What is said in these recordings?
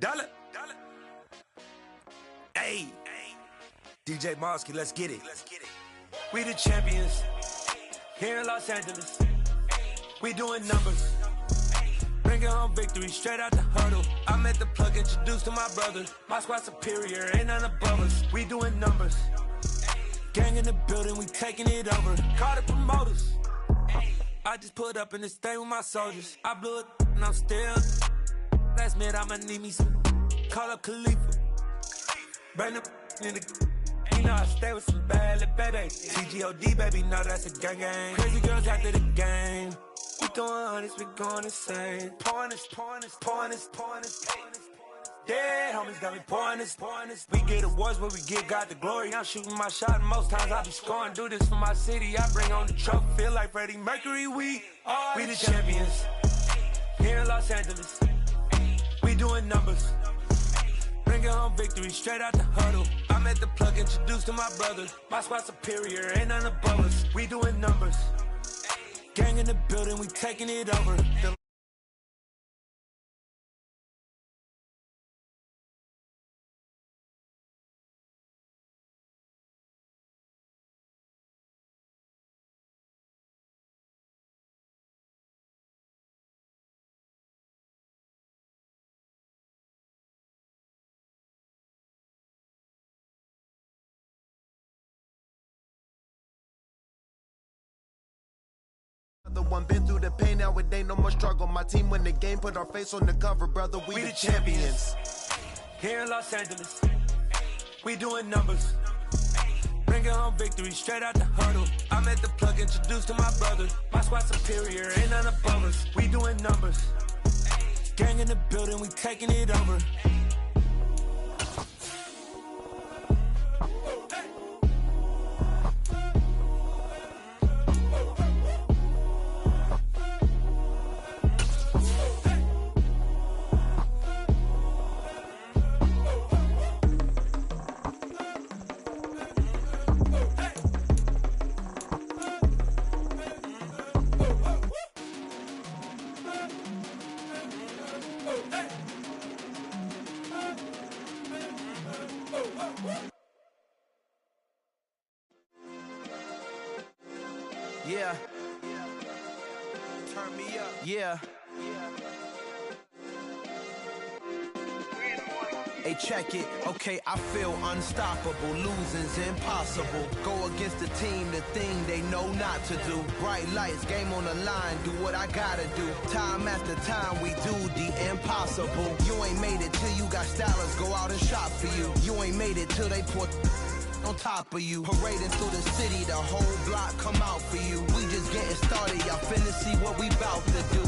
Dollar. Hey, DJ Mosky, let's get it. We the champions here in Los Angeles. We doing numbers, bringing home victory straight out the huddle. I'm at the plug, introduced to my brother. My squad superior, ain't none above us. We doing numbers, gang in the building, we taking it over. Call the promoters. I just put up in this thing with my soldiers. I blew it and I'm still. Last minute I'ma need me some. Call up Khalifa. Bring them in the. You know I stay with some bad little baby. TGOD baby, know that's a gang gang. Crazy girls after the game. We throwing hundreds, we going insane. Pouring this. Dead homies got me pouring this. We get awards where we give God the glory. I'm shooting my shot and most times I be scoring. Do this for my city, I bring on the trophy. Feel like Freddie Mercury, we the champions here in Los Angeles. We doing numbers, bringing home victory straight out the huddle. I'm at the plug, introduced to my brother. My squad superior, ain't none above us. We doing numbers, gang in the building, we taking it over. The one been through the pain, now it ain't no more struggle. My team win the game, put our face on the cover, brother. We the champions here in Los Angeles. We doing numbers, bringing home victory straight out the huddle. I'm at the plug, introduced to my brother. My squad superior, ain't none above us. We doing numbers, gang in the building, we taking it over. Yeah. Turn me up. Yeah. Hey, check it. Okay, I feel unstoppable. Losing's impossible. Go against the team, the thing they know not to do. Bright lights, game on the line, do what I gotta do. Time after time, we do the impossible. You ain't made it till you got stylers go out and shop for you. You ain't made it till they put on top of you. Parading through the city, the whole block come out for you. We just getting started, y'all finna see what we bout to do.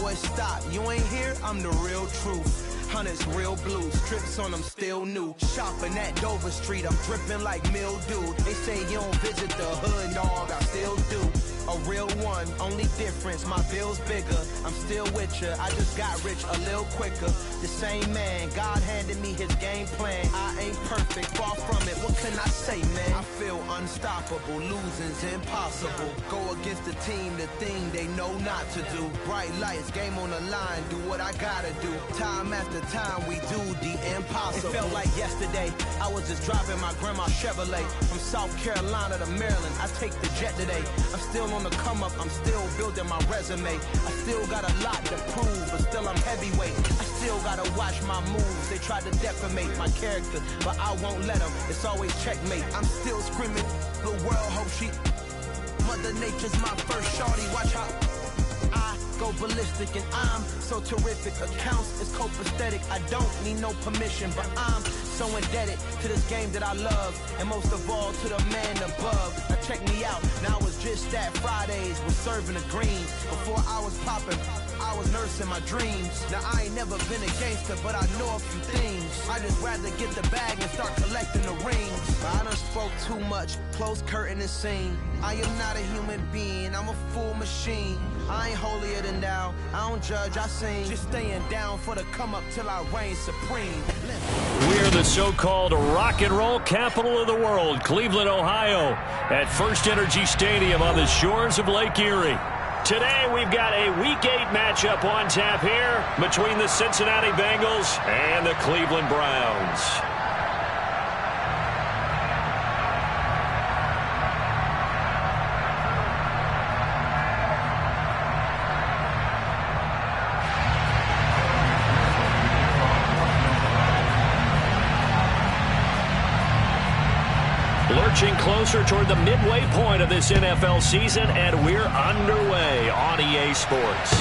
Boy, stop, you ain't here, I'm the real truth. Hunters, real blues, strips on them still new. Shopping at Dover Street, I'm dripping like mildew. They say you don't visit the hood, dog, I still do. A real one, only difference, my bill's bigger. I'm still with ya, I just got rich a little quicker. The same man, God handed me his game plan. I ain't perfect, far from it, what can I say, man? I feel unstoppable, losing's impossible. Go against the team, the thing they know not to do. Bright lights, game on the line, do what I gotta do. Time after time, we do the impossible. It felt like yesterday, I was just driving my grandma's Chevrolet. From South Carolina to Maryland, I take the jet today. I'm still on the come up, I'm still building my resume. I still got a lot to prove, but still I'm heavyweight. I still gotta watch my moves. They tried to defamate my character, but I won't let them. It's always checkmate. I'm still screaming, the world hope she. Mother Nature's my first shorty. Watch how I go ballistic, and I'm so terrific. Accounts is copacetic. I don't need no permission, but I'm so indebted to this game that I love, and most of all to the man above. Now check me out, now I was just at Fridays, was serving the greens. Before I was popping, I was nursing my dreams. Now I ain't never been a gangster, but I know a few things. I just rather get the bag and start collecting the rings. I done spoke too much, close curtain and scene. I am not a human being, I'm a full machine. I ain't holier than thou, I don't judge, I sing. Just staying down for the come up till I reign supreme. We're the so-called rock and roll capital of the world, Cleveland, Ohio, at First Energy Stadium on the shores of Lake Erie. Today we've got a Week 8 matchup on tap here between the Cincinnati Bengals and the Cleveland Browns. Lurching closer toward the midway point of this NFL season, and we're underway on EA Sports.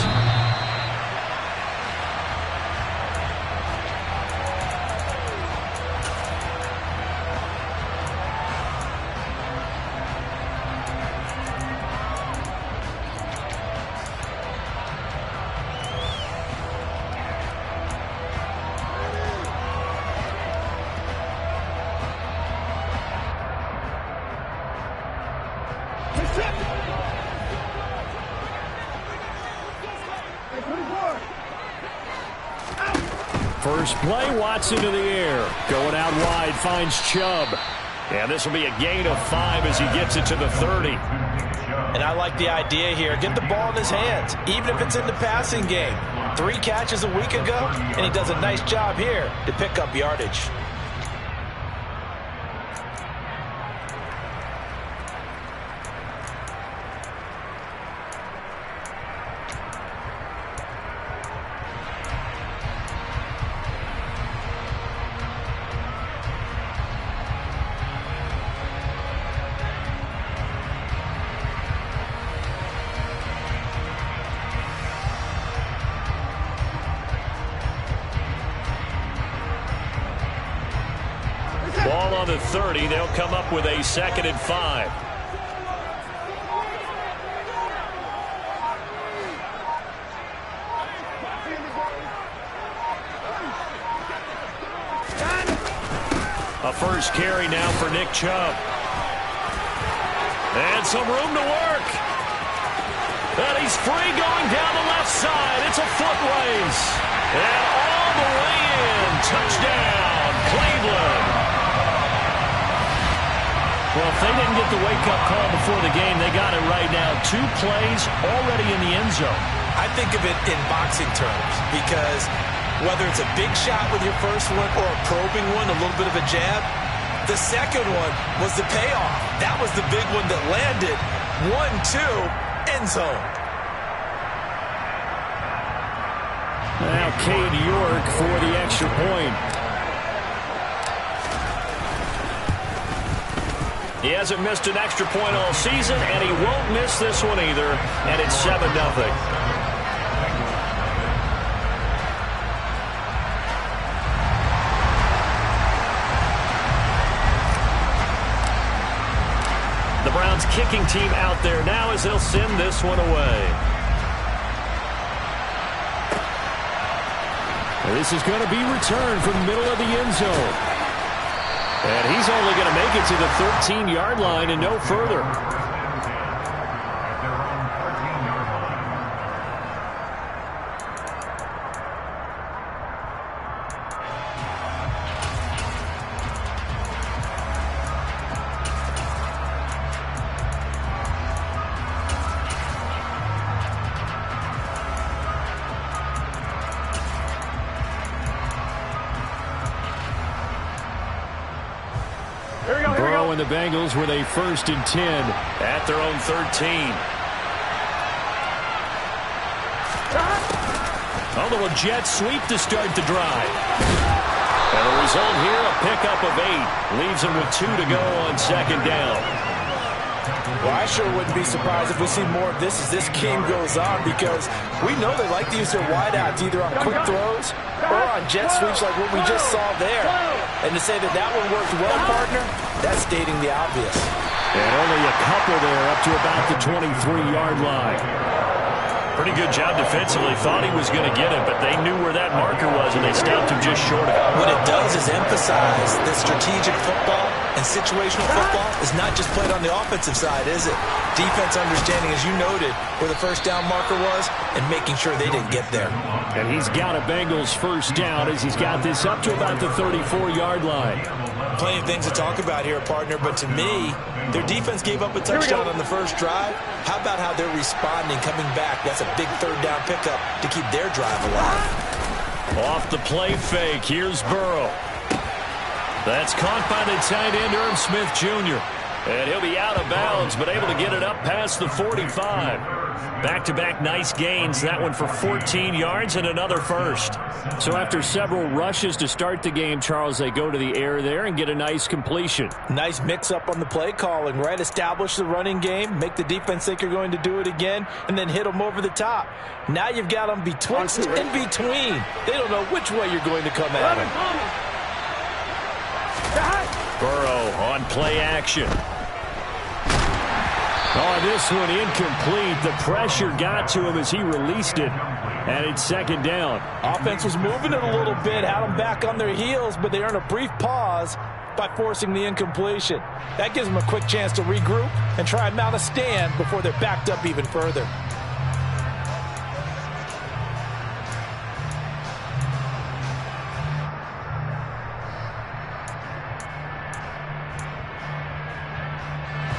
First play, Watson to the air. Going out wide, finds Chubb. And this will be a gain of 5 as he gets it to the 30. And I like the idea here. Get the ball in his hands, even if it's in the passing game. 3 catches a week ago, and he does a nice job here to pick up yardage. Ball on the 30. They'll come up with a 2nd and 5. A first carry now for Nick Chubb. And some room to work. And he's free going down the left side. It's a foot race. And all the way in. Touchdown, Cleveland. Well, if they didn't get the wake-up call before the game, they got it right now. 2 plays already in the end zone. I think of it in boxing terms because whether it's a big shot with your first one or a probing one, a little bit of a jab, the second one was the payoff. That was the big one that landed. 1-2, end zone. Now Cade York for the extra point. He hasn't missed an extra point all season, and he won't miss this one either, and it's 7-0. The Browns kicking team out there now as they'll send this one away. This is going to be returned from the middle of the end zone. And he's only going to make it to the 13-yard line and no further. Burrow and the Bengals with a 1st and 10 at their own 13. Although a jet sweep to start the drive. And the result here, a pickup of 8. Leaves them with 2 to go on 2nd down. Well, I sure wouldn't be surprised if we see more of this as this game goes on because we know they like to use their wideouts either on quick throws or on jet sweeps like what we just saw there. And to say that that one worked well, partner, that's stating the obvious. And only a couple there up to about the 23-yard line. Pretty good job defensively. Thought he was going to get it, but they knew where that marker was, and they stopped him just short of it. What it does is emphasize that strategic football and situational football is not just played on the offensive side, is it? Defense understanding, as you noted, where the first down marker was and making sure they didn't get there. And he's got a Bengals first down as he's got this up to about the 34-yard line. Plenty of things to talk about here, partner, but to me, their defense gave up a touchdown on the first drive. How about how they're responding, coming back? That's a big third down pickup to keep their drive alive. Off the play fake, here's Burrow. That's caught by the tight end, Irv Smith Jr. And he'll be out of bounds, but able to get it up past the 45. Back-to-back nice gains, that one for 14 yards and another first. So after several rushes to start the game, Charles, they go to the air there and get a nice completion. Nice mix-up on the play calling, right? Establish the running game, make the defense think you're going to do it again, and then hit them over the top. Now you've got them betwixt and between. They don't know which way you're going to come at them. Burrow on play action. Oh, this one incomplete. The pressure got to him as he released it, and it's second down. Offense was moving it a little bit, had them back on their heels, but they earned a brief pause by forcing the incompletion. That gives them a quick chance to regroup and try and mount a stand before they're backed up even further.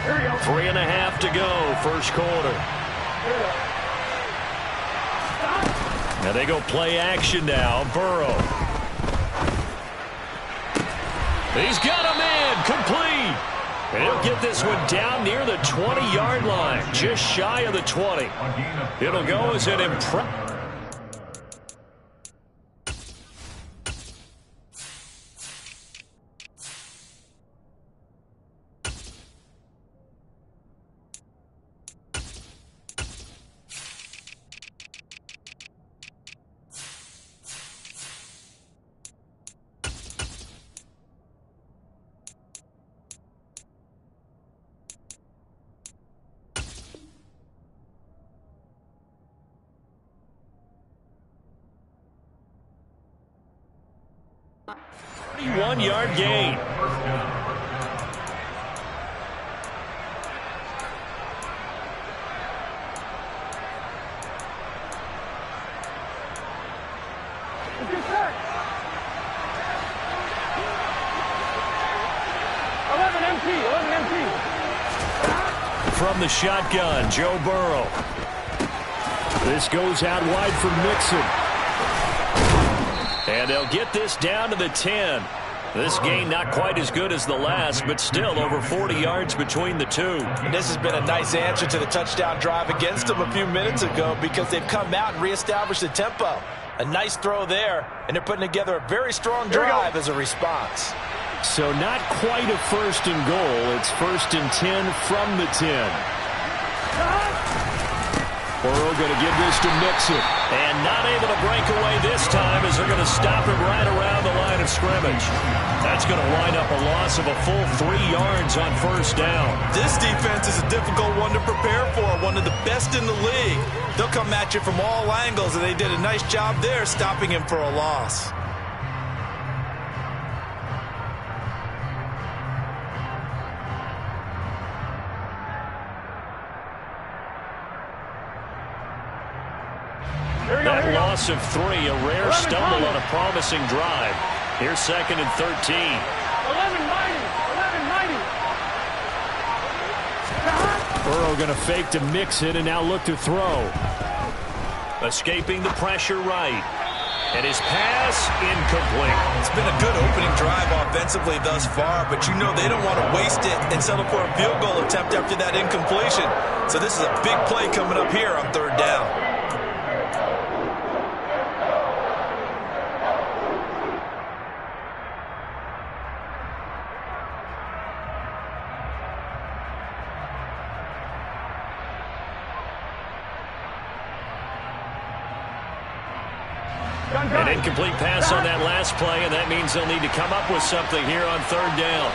Here we go. 3.5 to go, first quarter. Now they go play action now. Burrow. He's got a man complete. And he'll get this one down near the 20-yard line, just shy of the 20. It'll go as an impressive. One-yard gain. From the shotgun, Joe Burrow. This goes out wide for Mixon. And they'll get this down to the 10. This gain not quite as good as the last, but still over 40 yards between the two. And this has been a nice answer to the touchdown drive against them a few minutes ago because they've come out and reestablished the tempo. A nice throw there, and they're putting together a very strong drive as a response. So not quite a first and goal. It's first and 10 from the 10. Burrow going to give this to Mixon. And not able to break away this time as they're going to stop him right around the line of scrimmage. That's going to wind up a loss of a full 3 yards on first down. This defense is a difficult one to prepare for, one of the best in the league. They'll come at you from all angles, and they did a nice job there stopping him for a loss. That loss of 3, a rare stumble on a promising drive. Here's second and 13. 11-90. Burrow going to fake to Mixon and now look to throw. Escaping the pressure right. And his pass incomplete. It's been a good opening drive offensively thus far, but you know they don't want to waste it and settle for a field goal attempt after that incompletion. So this is a big play coming up here on third down. An incomplete pass on that last play, and that means they'll need to come up with something here on third down.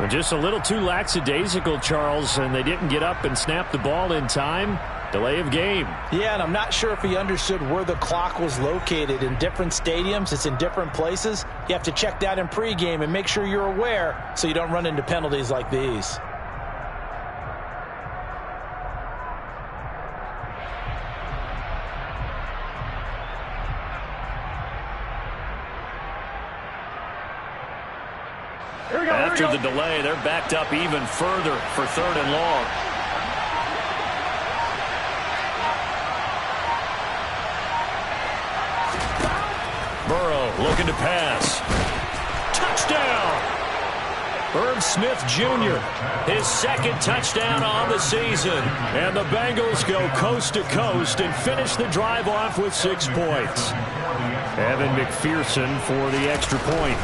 Just a little too lackadaisical, Charles, and they didn't get up and snap the ball in time. Delay of game. Yeah, and I'm not sure if he understood where the clock was located. In different stadiums, it's in different places. You have to check that in pregame and make sure you're aware so you don't run into penalties like these. After the delay, they're backed up even further for 3rd and long. Burrow looking to pass. Touchdown! Irv Smith Jr., his 2nd touchdown on the season. And the Bengals go coast to coast and finish the drive off with 6 points. Evan McPherson for the extra point.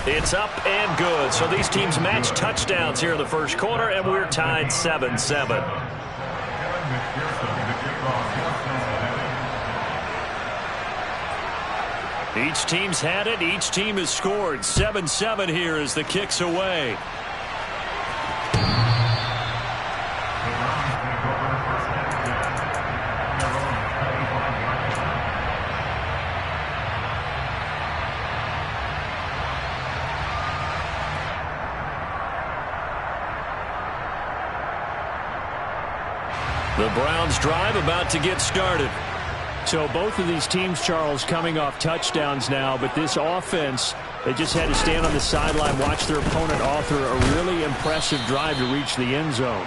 It's up and good. So these teams match touchdowns here in the first quarter, and we're tied 7-7. Each team's had it. Each team has scored. 7-7 here as the kick's away. The Browns drive about to get started. So both of these teams, Charles, coming off touchdowns now, but this offense, they just had to stand on the sideline, watch their opponent author a really impressive drive to reach the end zone.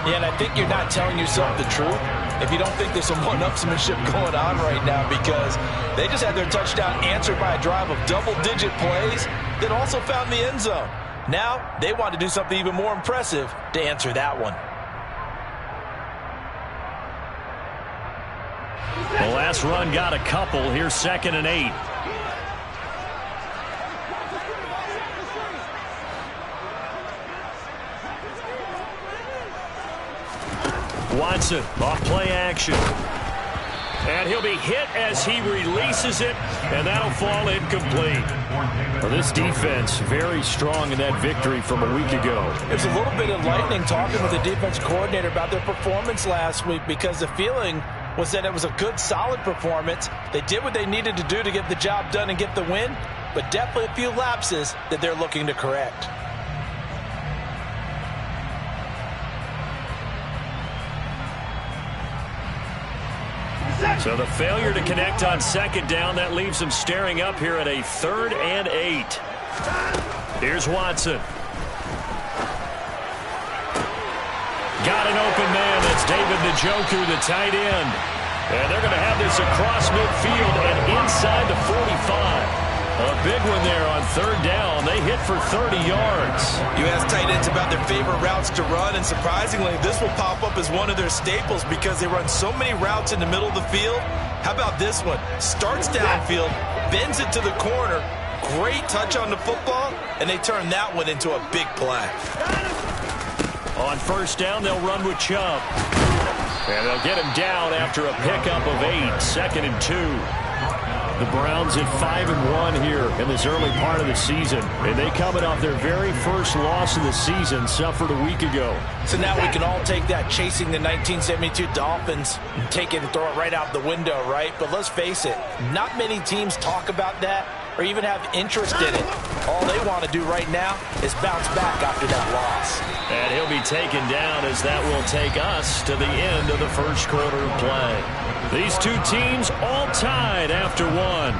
Yeah, and I think you're not telling yourself the truth if you don't think there's some one-upsmanship going on right now, because they just had their touchdown answered by a drive of double-digit plays that also found the end zone. Now they want to do something even more impressive to answer that one. The last run got a couple. Here's 2nd and 8. Watson off play action. And he'll be hit as he releases it, and that'll fall incomplete. Well, this defense very strong in that victory from a week ago. It's a little bit enlightening talking with the defense coordinator about their performance last week, because the feeling was that it was a good, solid performance. They did what they needed to do to get the job done and get the win, but definitely a few lapses that they're looking to correct. So the failure to connect on 2nd down, that leaves them staring up here at a 3rd and 8. Here's Watson. Got an open man. That's David Njoku, the tight end. And they're going to have this across midfield and inside the 45. A big one there on 3rd down. They hit for 30 yards. You ask tight ends about their favorite routes to run, and surprisingly, this will pop up as one of their staples because they run so many routes in the middle of the field. How about this one? Starts downfield, bends it to the corner. Great touch on the football, and they turn that one into a big play. On 1st down, they'll run with Chubb. And they'll get him down after a pickup of 8. 2nd and 2. The Browns at 5-1 here in this early part of the season. And they coming off their very first loss of the season, suffered a week ago. So now we can all take that chasing the 1972 Dolphins and take it and throw it right out the window, right? But let's face it, not many teams talk about that or even have interest in it. All they want to do right now is bounce back after that loss. And he'll be taken down as that will take us to the end of the first quarter of play. These two teams all tied after 1.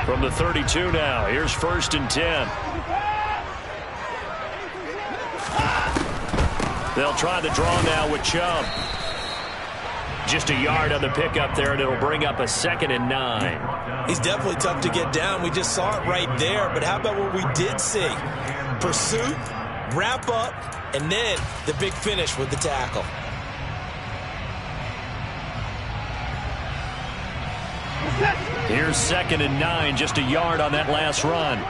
From the 32 now, here's 1st and 10. They'll try the draw now with Chubb. Just a yard on the pickup there, and it'll bring up a 2nd and 9. He's definitely tough to get down. We just saw it right there. But how about what we did see? Pursuit, wrap up, and then the big finish with the tackle. Here's 2nd and 9, just a yard on that last run.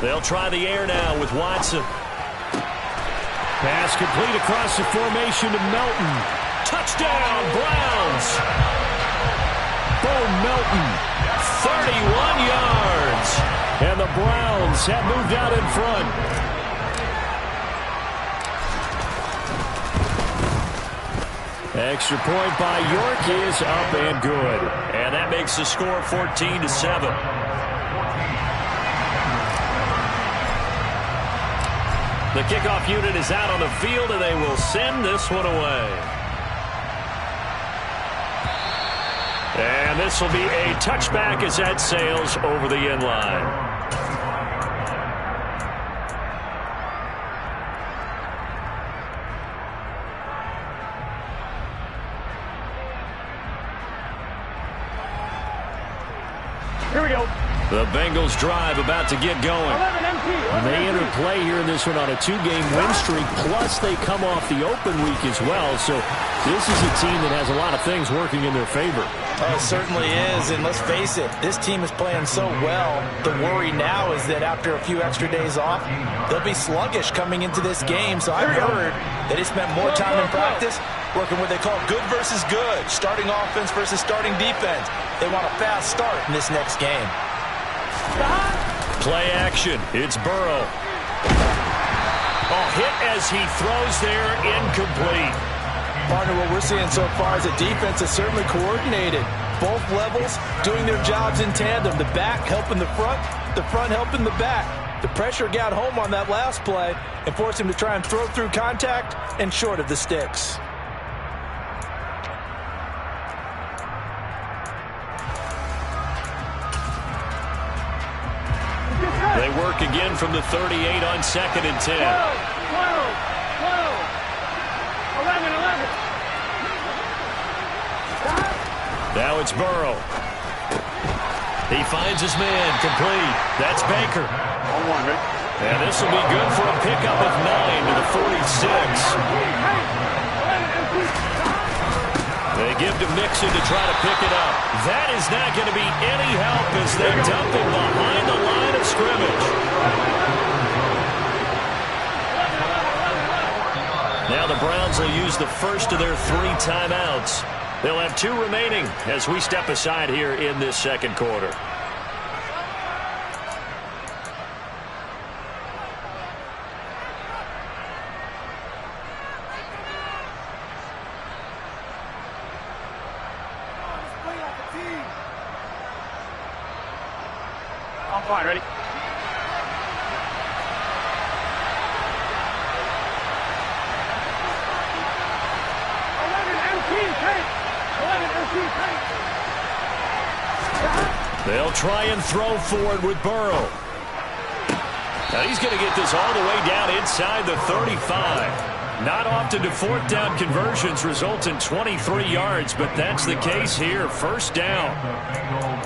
They'll try the air now with Watson. Pass complete across the formation to Melton. Touchdown, Browns. Bo Melton, 31 yards. And the Browns have moved out in front. Extra point by York is up and good. And that makes the score 14-7. The kickoff unit is out on the field, and they will send this one away. And this will be a touchback as that sails over the end line. Here we go. The Bengals drive about to get going. They enter play here in this one on a 2-game win streak, plus they come off the open week as well. So this is a team that has a lot of things working in their favor. Oh, it certainly is, and let's face it, this team is playing so well. The worry now is that after a few extra days off, they'll be sluggish coming into this game. So I've heard that they spent more time in practice working what they call good versus good, starting offense versus starting defense. They want a fast start in this next game. Play action. It's Burrow. Hit as he throws there, incomplete. Partner, what we're seeing so far is a defense that's certainly coordinated. Both levels doing their jobs in tandem. The back helping the front helping the back. The pressure got home on that last play and forced him to try and throw through contact and short of the sticks. They work again from the 38 on 2nd and 10. 11. Now it's Burrow. He finds his man, complete. That's Baker. And this will be good for a pickup of 9 to the 46. They give to Mixon to try to pick it up. That is not going to be any help as they dump it behind the line of scrimmage. Now the Browns will use the first of their 3 timeouts. They'll have 2 remaining as we step aside here in this second quarter. I'm fine, ready? They'll try and throw forward with Burrow. Now he's going to get this all the way down inside the 35. Not often do 4th down conversions result in 23 yards, but that's the case here. First down.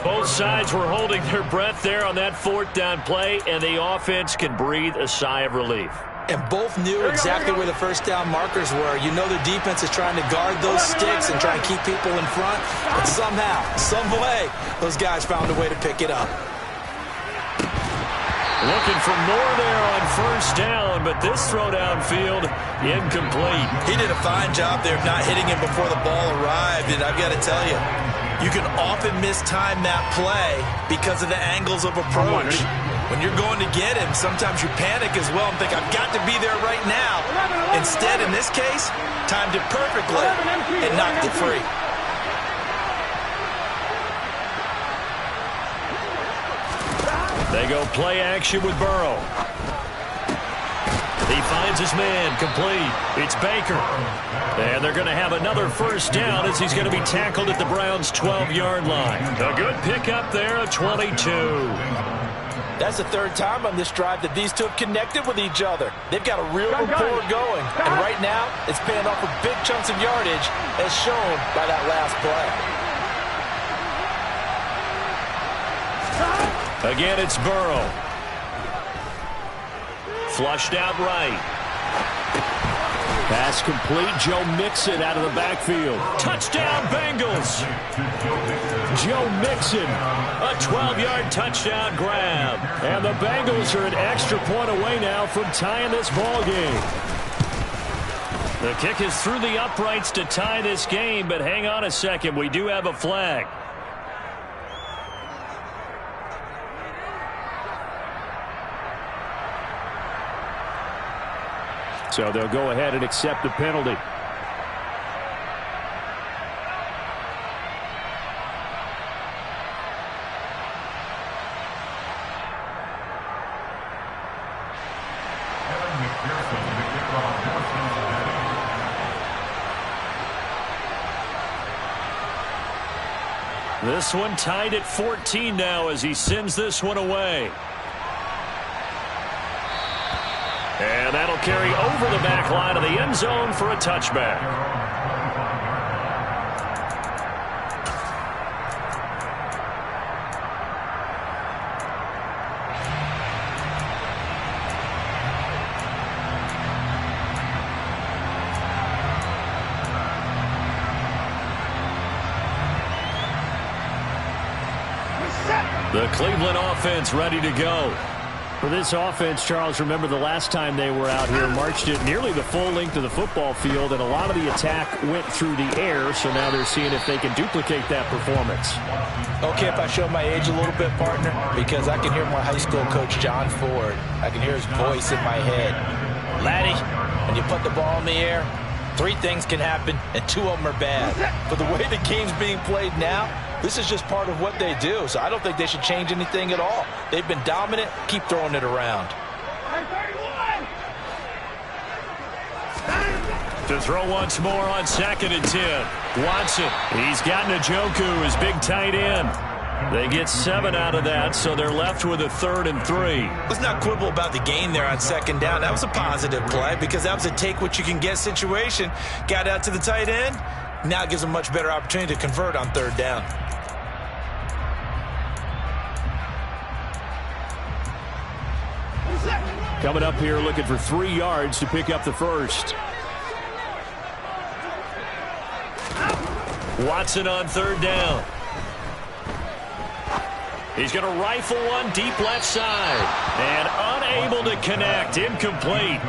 Both sides were holding their breath there on that 4th down play, and the offense can breathe a sigh of relief. And both knew exactly where the first down markers were. You know the defense is trying to guard those sticks and try and keep people in front. But somehow, some way, those guys found a way to pick it up. Looking for more there on first down, but this throw downfield, incomplete. He did a fine job there of not hitting him before the ball arrived. And I've got to tell you, you can often mistime that play because of the angles of approach. When you're going to get him, sometimes you panic as well and think, I've got to be there right now. Instead, in this case, timed it perfectly and knocked it free. They go play action with Burrow. He finds his man, complete. It's Baker. And they're going to have another first down as he's going to be tackled at the Browns' 12-yard line. A good pickup there, a 22. That's the third time on this drive that these two have connected with each other. They've got a real rapport going. And right now, it's paying off for big chunks of yardage, as shown by that last play. Again, it's Burrow. Flushed out right. Pass complete. Joe Mixon out of the backfield. Touchdown, Bengals. Joe Mixon, a 12-yard touchdown grab. And the Bengals are an extra point away now from tying this ball game. The kick is through the uprights to tie this game, but hang on a second. We do have a flag. So they'll go ahead and accept the penalty. This one tied at 14 now as he sends this one away. And that'll carry over the back line of the end zone for a touchback. The Cleveland offense ready to go. For this offense, Charles, remember the last time they were out here, marched it nearly the full length of the football field, and a lot of the attack went through the air, so now they're seeing if they can duplicate that performance. Okay, if I show my age a little bit, partner, because I can hear my high school coach, John Ford. I can hear his voice in my head. Laddie, when you put the ball in the air, 3 things can happen, and 2 of them are bad. But the way the game's being played now, this is just part of what they do, so I don't think they should change anything at all. They've been dominant. Keep throwing it around. To throw once more on 2nd and 10. Watson, he's got Njoku, his big tight end. They get 7 out of that, so they're left with a 3rd and 3. Let's not quibble about the gain there on 2nd down. That was a positive play because that was a take-what-you-can-get situation. Got out to the tight end. Now it gives them a much better opportunity to convert on 3rd down. Coming up here looking for 3 yards to pick up the first. Watson on 3rd down. He's going to rifle one deep left side. And unable to connect. Incomplete.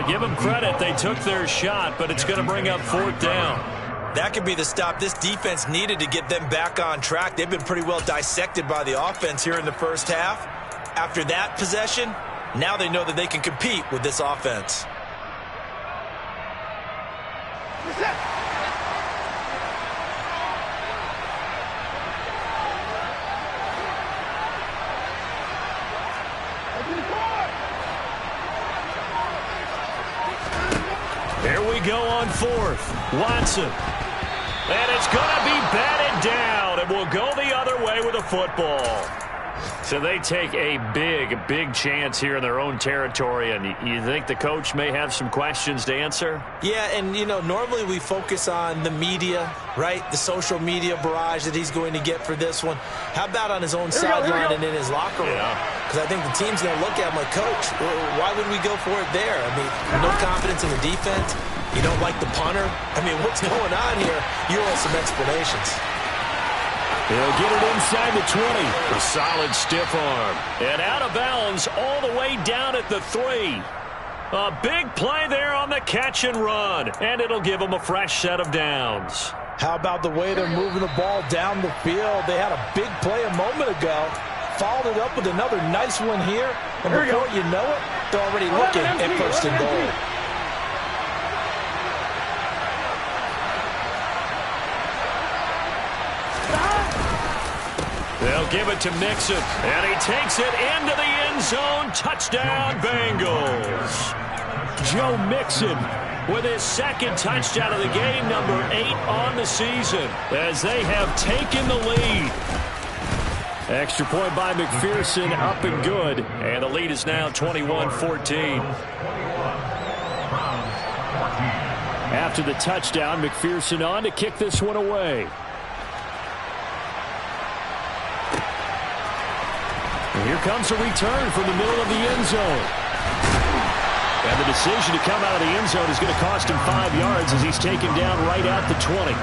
Give them credit. They took their shot, but it's going to bring up 4th down. That could be the stop this defense needed to get them back on track. They've been pretty well dissected by the offense here in the first half. After that possession, now they know that they can compete with this offense. Here we go on 4th. Watson. And it's going to be batted down. And will go the other way with a football. So they take a big chance here in their own territory, and you think the coach may have some questions to answer? Yeah, and, you know, normally we focus on the media, right? The social media barrage that he's going to get for this one. How about on his own sideline and in his locker room? Because I think the team's going to look at him like, Coach, why would we go for it there? I mean, no confidence in the defense. You don't like the punter. I mean, what's going on here? You owe some explanations. He'll get it inside the 20. A solid stiff arm. And out of bounds all the way down at the 3. A big play there on the catch and run. And it'll give them a fresh set of downs. How about the way they're moving the ball down the field? They had a big play a moment ago. Followed it up with another nice one here. And before you know it, they're already looking at 1st and goal. They'll give it to Mixon, and he takes it into the end zone. Touchdown, Bengals. Joe Mixon with his 2nd touchdown of the game, number 8 on the season, as they have taken the lead. Extra point by McPherson, up and good. And the lead is now 21-14. After the touchdown, McPherson on to kick this one away. And here comes a return from the middle of the end zone. And the decision to come out of the end zone is going to cost him 5 yards as he's taken down right at the 20.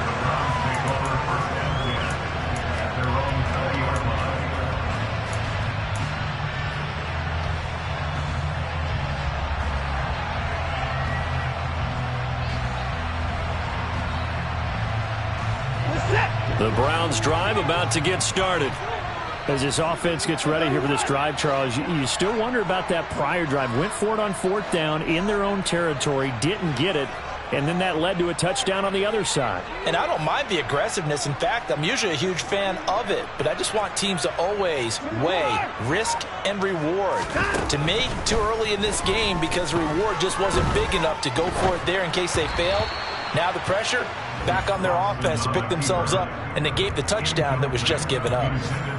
The Browns drive about to get started. As this offense gets ready here for this drive, Charles, you still wonder about that prior drive. Went for it on 4th down in their own territory, didn't get it, and then that led to a touchdown on the other side. And I don't mind the aggressiveness. In fact, I'm usually a huge fan of it, but I just want teams to always weigh risk and reward. To me, too early in this game because the reward just wasn't big enough to go for it there in case they failed. Now the pressure back on their offense to pick themselves up, and they gave the touchdown that was just given up.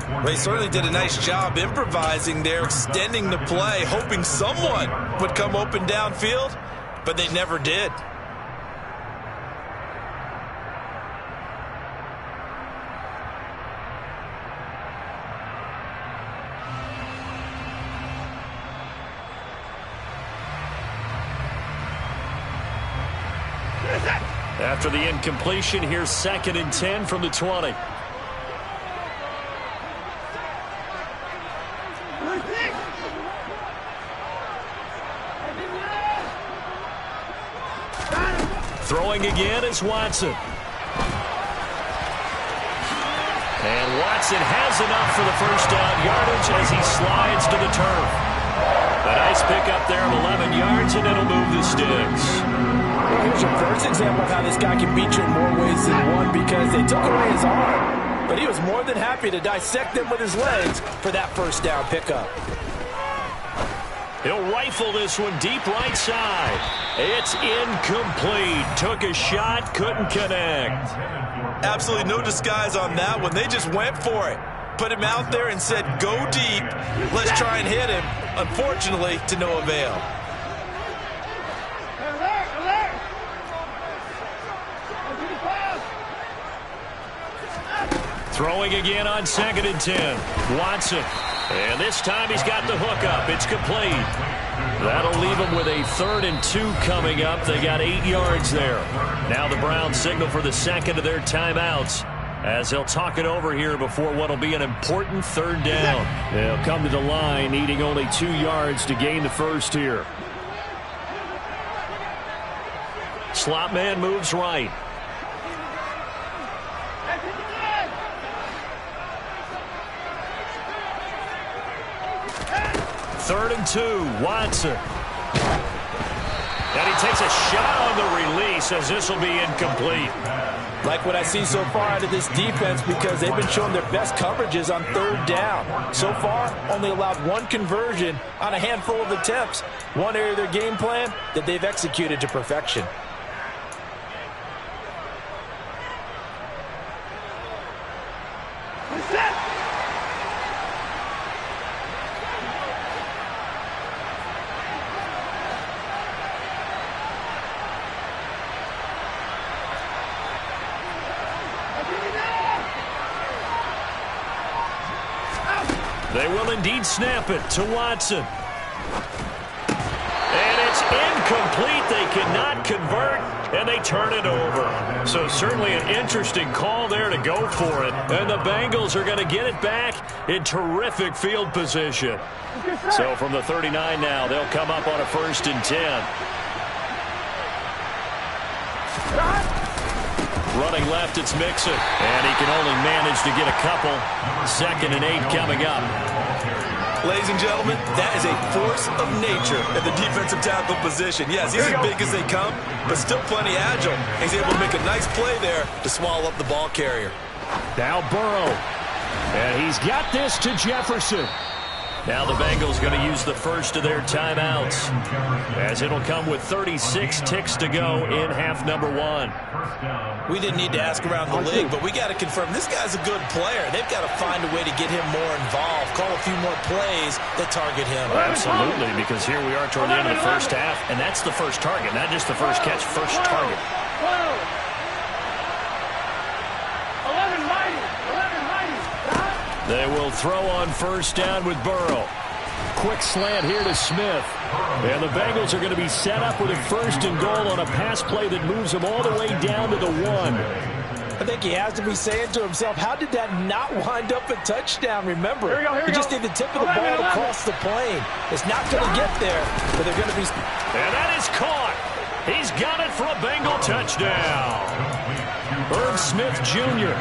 Well, they certainly did a nice job improvising there, extending the play, hoping someone would come open downfield, but they never did. After the incompletion, here's 2nd and 10 from the 20. Throwing again is Watson. And Watson has enough for the first down yardage as he slides to the turf. A nice pickup there of 11 yards, and it'll move the sticks. Well, here's your first example of how this guy can beat you in more ways than one because they took away his arm. But he was more than happy to dissect them with his legs for that first down pickup. He'll rifle this one deep right side. It's incomplete. Took a shot, couldn't connect. Absolutely no disguise on that one. They just went for it. Put him out there and said, go deep. Let's try and hit him. Unfortunately, to no avail. Throwing again on 2nd and 10. Watson. And this time he's got the hook up. It's complete. That'll leave them with a 3rd and 2 coming up. They got 8 yards there. Now the Browns signal for the second of their timeouts as they'll talk it over here before what will be an important 3rd down. They'll come to the line needing only 2 yards to gain the first here. Slot man moves right. Third and 2, Watson. And he takes a shot on the release as this will be incomplete. Like what I see so far out of this defense because they've been showing their best coverages on 3rd down. So far, only allowed 1 conversion on a handful of attempts. One area of their game plan that they've executed to perfection. They will indeed snap it to Watson. And it's incomplete. They cannot convert, and they turn it over. So certainly an interesting call there to go for it. And the Bengals are going to get it back in terrific field position. So from the 39 now, they'll come up on a 1st and 10. Running left, it's Mixon. And he can only manage to get a couple. 2nd and 8 coming up. Ladies and gentlemen, that is a force of nature at the defensive tackle position. Yes, he's as big as they come, but still plenty agile. He's able to make a nice play there to swallow up the ball carrier. Now Burrow. And he's got this to Jefferson. Now the Bengals going to use the first of their timeouts, as it'll come with 36 ticks to go in half number one. We didn't need to ask around the league, but we got to confirm this guy's a good player. They've got to find a way to get him more involved, call a few more plays that target him. Absolutely, because here we are toward the end of the first half, and that's the first target, not just the first catch, first target. 11-90. They will throw on first down with Burrow. Quick slant here to Smith. And the Bengals are going to be set up with a first and goal on a pass play that moves them all the way down to the 1. I think he has to be saying to himself, how did that not wind up a touchdown? Remember, he just did the tip of the ball across the plane. It's not going to get there, but they're going to be... And that is caught. He's got it for a Bengal touchdown. Irv Smith Jr.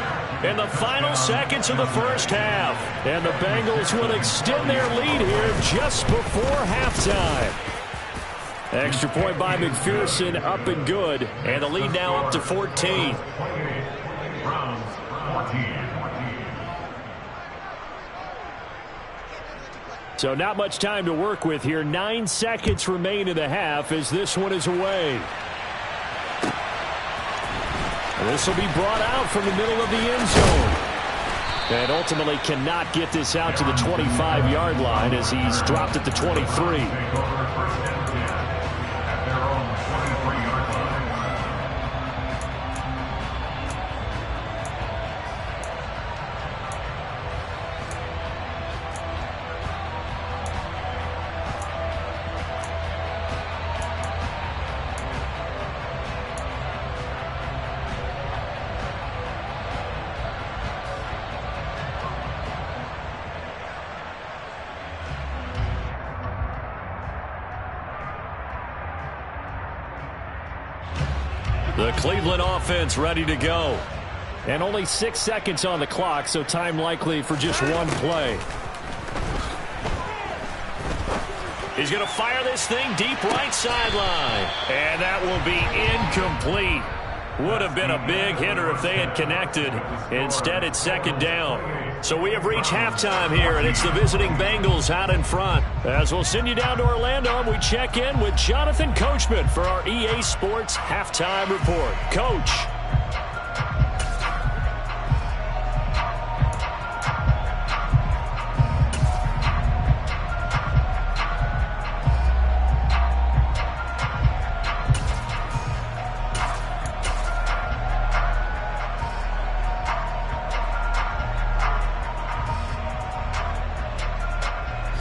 in the final seconds of the first half. And the Bengals will extend their lead here just before halftime. Extra point by McPherson, up and good. And the lead now up to 14. So not much time to work with here. 9 seconds remain in the half as this one is away. This will be brought out from the middle of the end zone. And ultimately cannot get this out to the 25-yard line as he's dropped at the 23. The Cleveland offense ready to go. And only 6 seconds on the clock, so time likely for just one play. He's going to fire this thing deep right sideline. And that will be incomplete. Would have been a big hitter if they had connected. Instead, it's second down. So we have reached halftime here, and it's the visiting Bengals out in front. As we'll send you down to Orlando, and we check in with Jonathan Coachman for our EA Sports Halftime Report. Coach.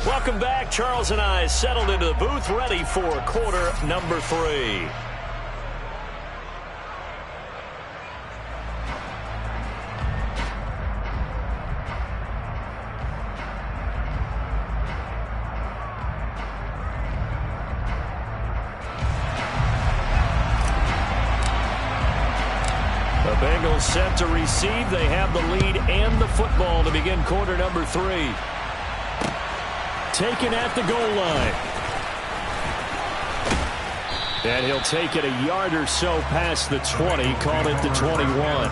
Welcome back. Charles and I settled into the booth, ready for quarter number 3. The Bengals set to receive. They have the lead and the football to begin quarter number 3. Taken at the goal line. And he'll take it a yard or so past the 20, call it the 21.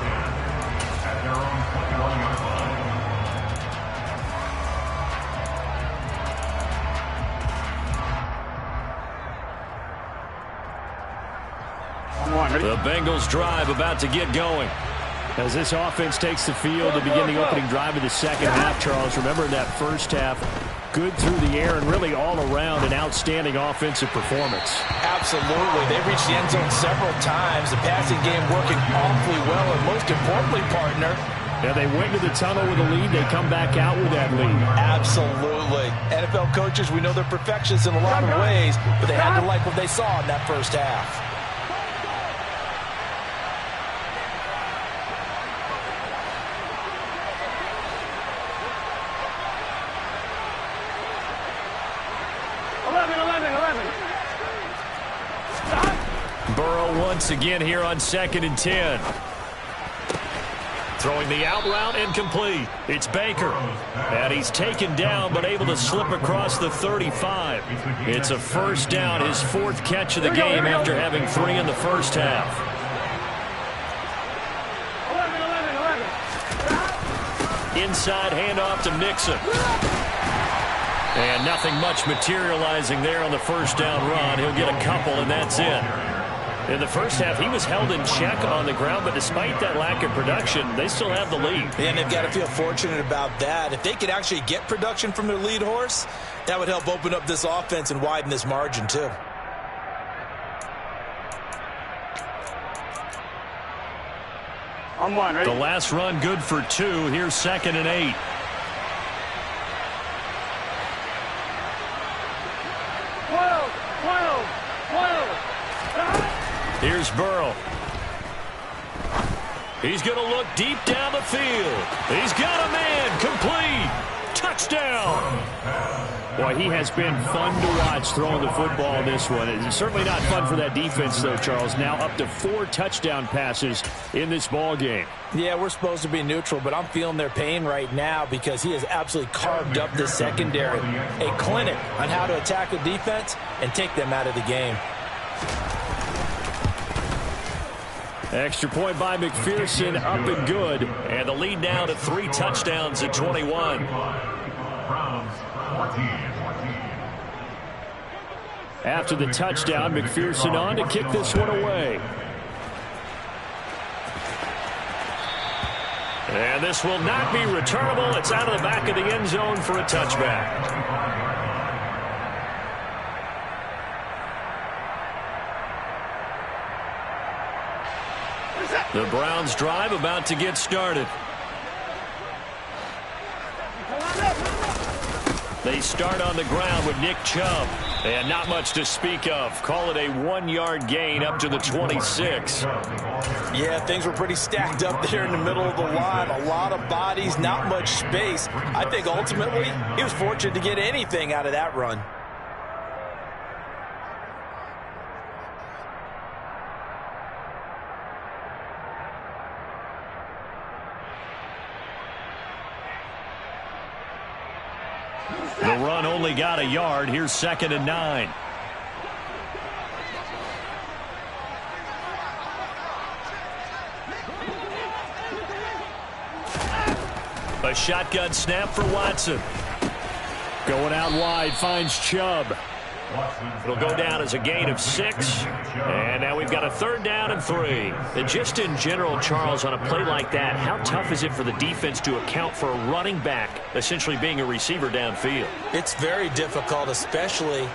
The Bengals drive about to get going. As this offense takes the field to begin the opening drive of the second half, Charles, remember in that first half, good through the air and really all around an outstanding offensive performance. Absolutely. They reached the end zone several times. The passing game working awfully well, and most importantly, partner, yeah, they went to the tunnel with a lead. They come back out with that lead. Absolutely. NFL coaches, we know they're perfectionists in a lot of ways, but they had to like what they saw in that first half. Burrow once again here on 2nd and 10. Throwing the out route incomplete. It's Baker. And he's taken down but able to slip across the 35. It's a first down, his 4th catch of the game after having 3 in the first half. 11. Inside handoff to Mixon. And nothing much materializing there on the first down run. He'll get a couple, and that's it. In the first half, he was held in check on the ground, but despite that lack of production, they still have the lead. And they've got to feel fortunate about that. If they could actually get production from their lead horse, that would help open up this offense and widen this margin, too. On one, ready? The last run good for 2. Here's 2nd and 8. Here's Burrow. He's going to look deep down the field. He's got a man. Complete. Touchdown. Boy, he has been fun to watch throwing the football in this one. It's certainly not fun for that defense, though, Charles. Now up to 4 touchdown passes in this ball game. Yeah, we're supposed to be neutral, but I'm feeling their pain right now because he has absolutely carved up this secondary. A clinic on how to attack the defense and take them out of the game. Extra point by McPherson, up and good. And the lead now to 3 touchdowns at 21. After the touchdown, McPherson on to kick this one away. And this will not be returnable. It's out of the back of the end zone for a touchback. The Browns drive about to get started. They start on the ground with Nick Chubb. And not much to speak of. Call it a 1-yard gain up to the 26. Yeah, things were pretty stacked up there in the middle of the line. A lot of bodies, not much space. I think ultimately he was fortunate to get anything out of that run. The run only got a yard. Here's 2nd and 9. A shotgun snap for Watson. Going out wide, finds Chubb. It'll go down as a gain of 6. And now we've got a 3rd down and 3. And just in general, Charles, on a play like that, how tough is it for the defense to account for a running back essentially being a receiver downfield? It's very difficult, especially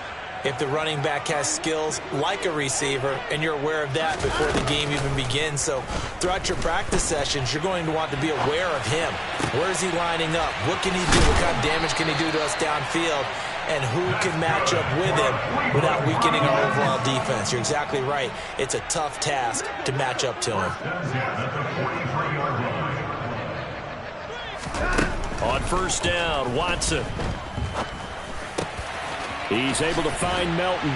if the running back has skills like a receiver, and you're aware of that before the game even begins. So throughout your practice sessions, you're going to want to be aware of him. Where is he lining up? What can he do? What kind of damage can he do to us downfield? And who can match up with him without weakening our overall defense? You're exactly right. It's a tough task to match up to him. On 1st down, Watson. He's able to find Melton.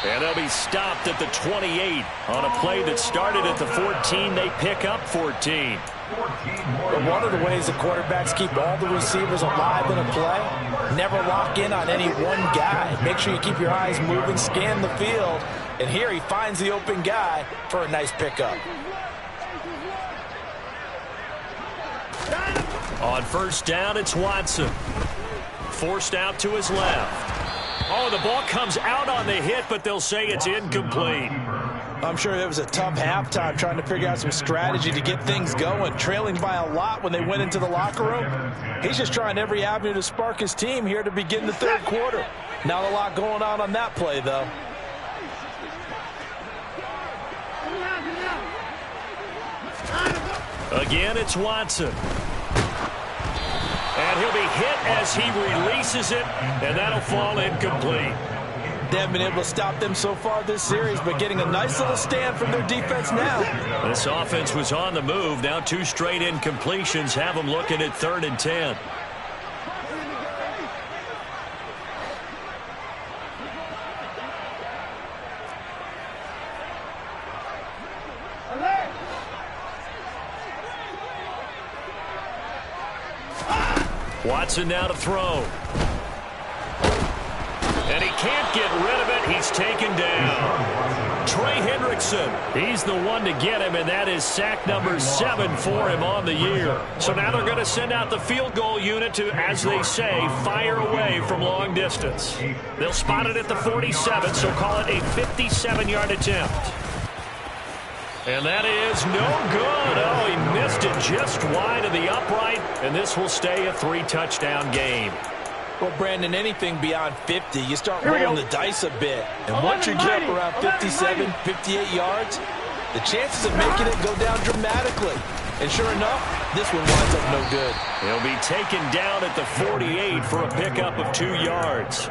And they'll be stopped at the 28. On a play that started at the 14, they pick up 14. But one of the ways the quarterbacks keep all the receivers alive in a play, never lock in on any one guy. Make sure you keep your eyes moving, scan the field. And here he finds the open guy for a nice pickup. On 1st down, it's Watson. Forced out to his left. Oh, the ball comes out on the hit, but they'll say it's incomplete. I'm sure it was a tough halftime trying to figure out some strategy to get things going. Trailing by a lot when they went into the locker room. He's just trying every avenue to spark his team here to begin the 3rd quarter. Not a lot going on that play, though. Again, it's Watson. And he'll be hit as he releases it, and that'll fall incomplete. They haven't been able to stop them so far this series, but getting a nice little stand from their defense now. This offense was on the move. Now 2 straight incompletions have them looking at 3rd and 10. Watson now to throw. And he can't get rid of it. He's taken down. Trey Hendrickson. He's the one to get him, and that is sack number 7 for him on the year. So now they're going to send out the field goal unit to, as they say, fire away from long distance. They'll spot it at the 47, so call it a 57-yard attempt. And that is no good. Oh, he missed it just wide of the upright, and this will stay a 3-touchdown game. Well, Brandon, anything beyond 50, you start rolling the dice a bit. And once you get up around 57, 58 yards, the chances of making it go down dramatically. And sure enough, this one winds up no good. He'll be taken down at the 48 for a pickup of 2 yards.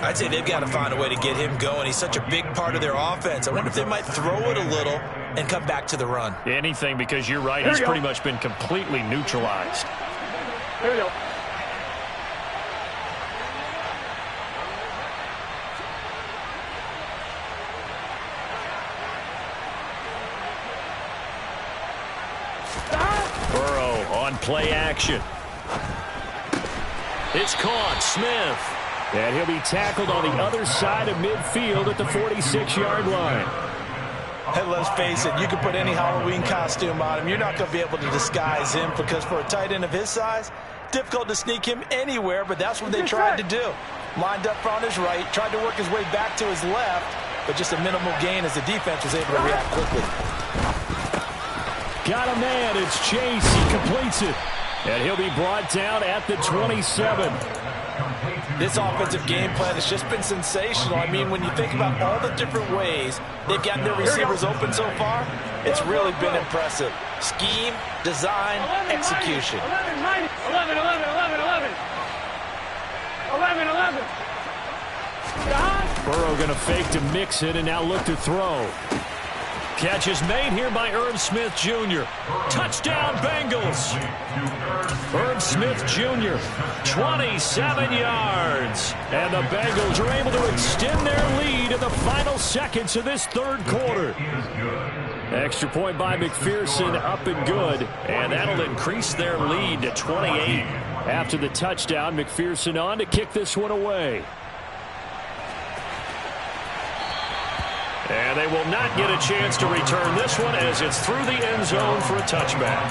I'd say they've got to find a way to get him going. He's such a big part of their offense. I wonder if they might throw it a little and come back to the run. Anything, because you're right. He's pretty much been completely neutralized. Here we go. Burrow on play action. It's caught. Smith. And he'll be tackled on the other side of midfield at the 46-yard line. Hey, let's face it, you can put any Halloween costume on him. You're not going to be able to disguise him because for a tight end of his size, difficult to sneak him anywhere, but that's what they tried to do. Lined up on his right, tried to work his way back to his left, but just a minimal gain as the defense was able to react quickly. Got a man. It's Chase. He completes it. And he'll be brought down at the 27. This offensive game plan has just been sensational. I mean, when you think about all the different ways they've gotten their receivers open so far, it's really been impressive. Scheme, design, execution. 11. 11. Burrow going to fake to mix it and now look to throw. Catch is made here by Irv Smith Jr. Touchdown, Bengals. Irv Smith Jr., 27 yards. And the Bengals are able to extend their lead in the final seconds of this third quarter. Extra point by McPherson, up and good. And that'll increase their lead to 28. After the touchdown, McPherson on to kick this one away. And they will not get a chance to return this one as it's through the end zone for a touchback.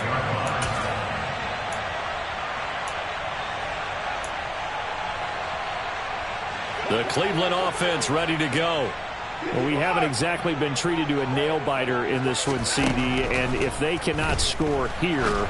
The Cleveland offense ready to go. Well, we haven't exactly been treated to a nail-biter in this one, CD, and if they cannot score here,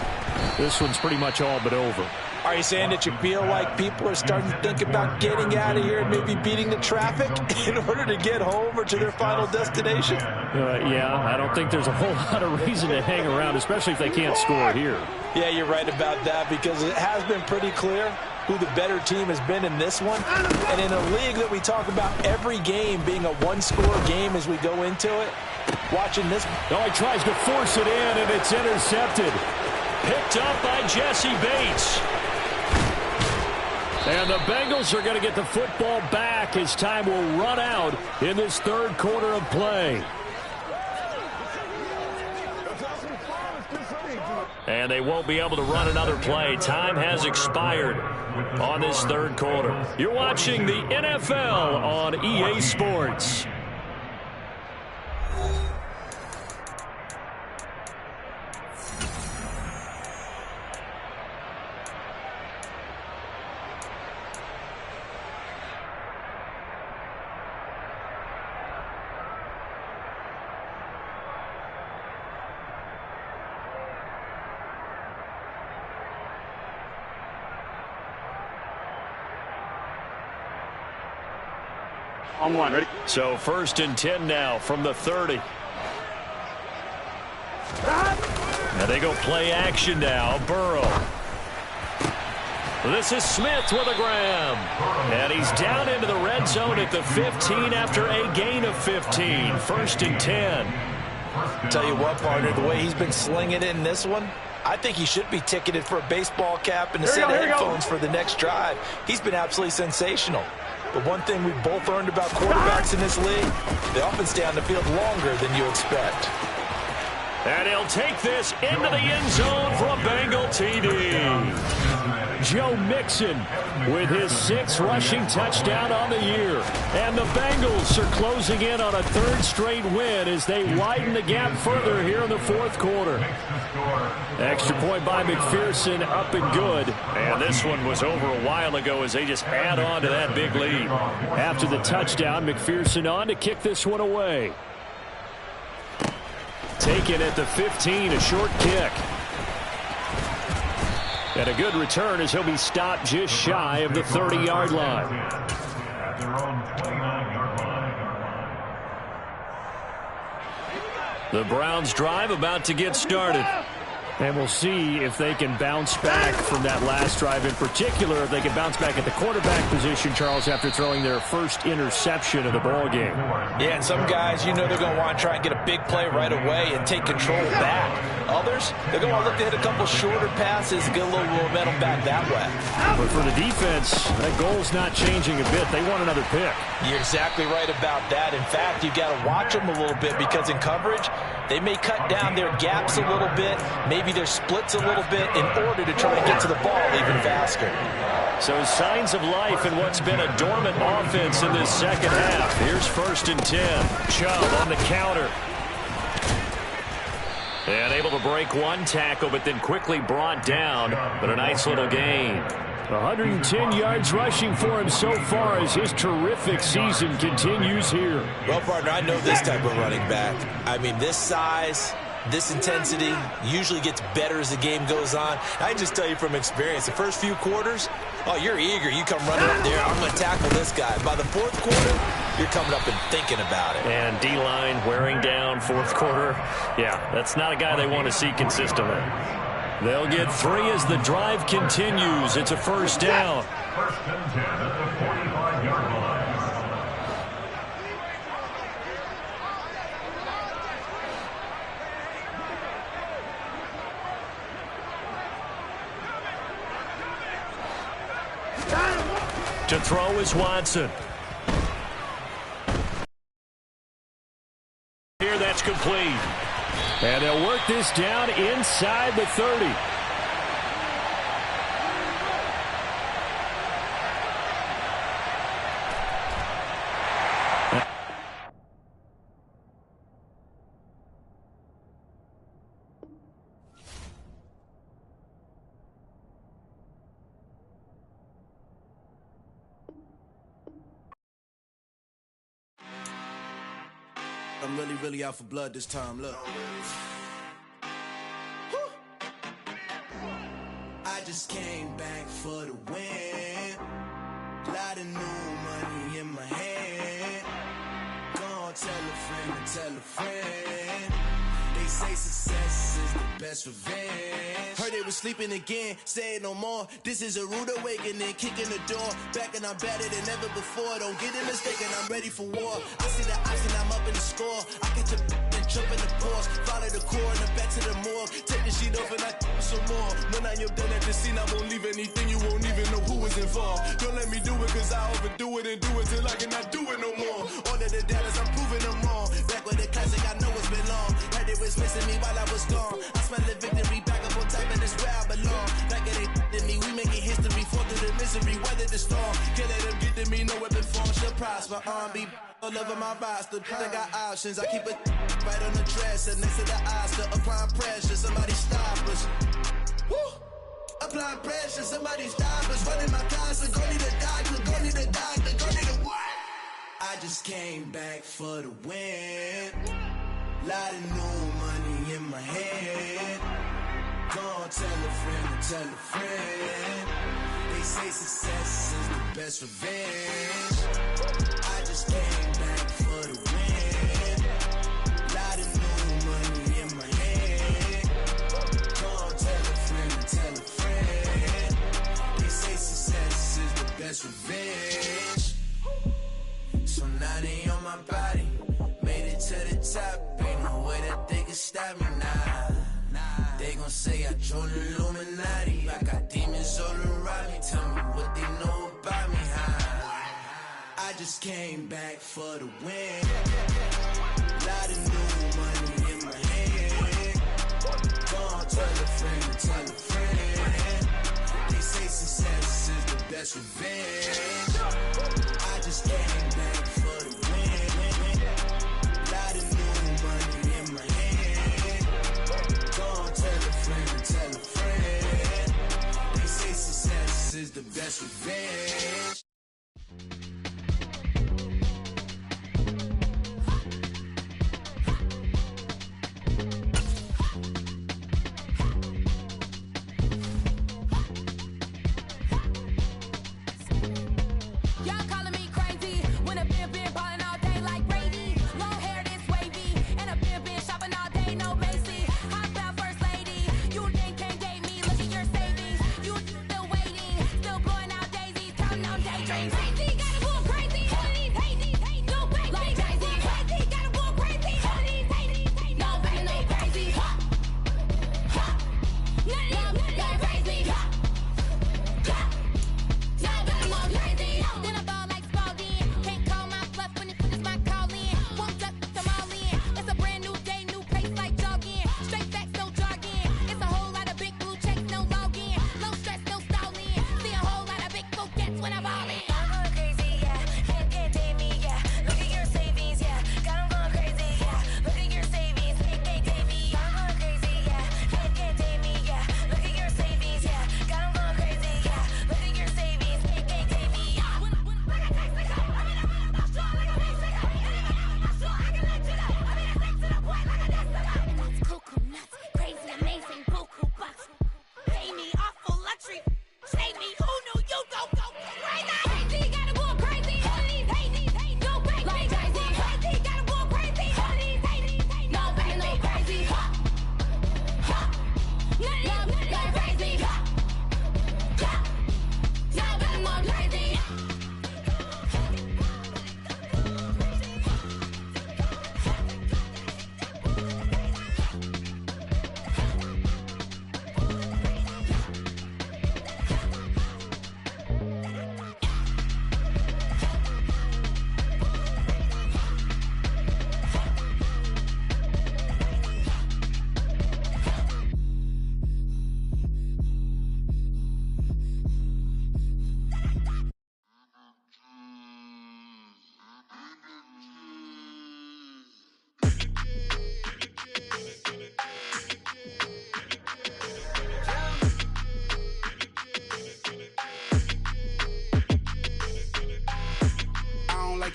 this one's pretty much all but over. Are you saying that you feel like people are starting to think about getting out of here and maybe beating the traffic in order to get home or to their final destination? Yeah, I don't think there's a whole lot of reason to hang around, especially if they can't score here. Yeah, you're right about that because it has been pretty clear who the better team has been in this one. And in a league that we talk about every game being a one-score game as we go into it, watching this. Oh, he tries to force it in, and it's intercepted. Picked up by Jesse Bates. And the Bengals are going to get the football back as time will run out in this third quarter of play. And they won't be able to run another play. Time has expired on this third quarter. You're watching the NFL on EA Sports. On one, ready? So 1st and 10 now from the 30. Now they go play action now. Burrow. This is Smith with a grab. And he's down into the red zone at the 15 after a gain of 15. 1st and 10. Tell you what, partner, the way he's been slinging it in this one, I think he should be ticketed for a baseball cap and a set of headphones for the next drive. He's been absolutely sensational. But one thing we've both learned about quarterbacks in this league, they often stay on the field longer than you expect. And he'll take this into the end zone for a Bengal TD. Joe Mixon with his 6th rushing touchdown on the year. And the Bengals are closing in on a 3rd straight win as they widen the gap further here in the 4th quarter. Extra point by McPherson, up and good. And this one was over a while ago as they just add on to that big lead. After the touchdown, McPherson on to kick this one away. Taken at the 15, a short kick. And a good return as he'll be stopped just shy of the 30-yard line. The Browns drive about to get started. And we'll see if they can bounce back from that last drive in particular, if they can bounce back at the quarterback position, Charles, after throwing their first interception of the ball game. Yeah, and some guys, you know they're going to want to try and get a big play right away and take control back. Others, they're going to want to look to hit a couple shorter passes and get a little momentum back that way. But for the defense, that goal's not changing a bit. They want another pick. You're exactly right about that. In fact, you've got to watch them a little bit because in coverage, they may cut down their gaps a little bit, maybe their splits a little bit in order to try and get to the ball even faster. So signs of life in what's been a dormant offense in this second half. Here's 1st and 10. Chubb on the counter. And able to break one tackle, but then quickly brought down. But a nice little gain. 110 yards rushing for him so far as his terrific season continues here. Well, partner, I know this type of running back. I mean, this size, this intensity usually gets better as the game goes on. I just tell you from experience, the first few quarters, oh, you're eager. You come running up there, I'm going to tackle this guy. By the 4th quarter, you're coming up and thinking about it. And D-line wearing down 4th quarter. Yeah, that's not a guy they want to see consistently. They'll get 3 as the drive continues. It's a 1st down. 1st and 10 at the 45-yard line. To throw is Watson. Here, that's complete. And they'll work this down inside the 30. I'm really out for blood this time, look. I just came back for the win. Lot of new money in my hand. Gonna tell a friend. They say success is the best revenge. Heard they was sleeping again, say it no more. This is a rude awakening, kicking the door. Back and I'm better than ever before. Don't get it mistaken, I'm ready for war. I see the option, I'm up in the score. I catch a and jump in the Porsche. Follow the core and the back to the morgue. Take the sheet off and I some more. When I am done at the scene, I won't leave anything. You won't even know who was involved. Don't let me do it, cause I overdo it and do it till I cannot do it no more. All of the doubters, I'm proving them wrong. Back with the classic, I know it's been long. Heard it was missing me while I was gone. I smell the victory back up on top, and it's where I belong. Like it ain't to me, we making history. Fall through the misery, weather the storm. Can't let them get to me, no weapon form should prosper. Be all over my roster. I got options, I keep it right on the dresser. Next to the Oscar, applying pressure. Somebody stop us. Woo! Applying pressure, somebody stop us. Running my closet, go need a doctor, go need a doctor, go need a what? I just came back for the win. Lot of new money in my head. Gonna tell a friend. They say success is the best revenge. I just came back for the win. Lot of new money in my head. Gonna tell a friend. They say success is the best revenge. So now they on my body. Made it to the top, ain't no way that they can stop me now. They gon' say I joined the Illuminati. I got demons all around me. Tell me what they know about me, huh? I just came back for the win. Lot of new money in my hand. Gonna tell a friend. They say success best revenge. I just came back for the win. Lot of new money in my hand. Go on, tell a friend. They say success is the best revenge.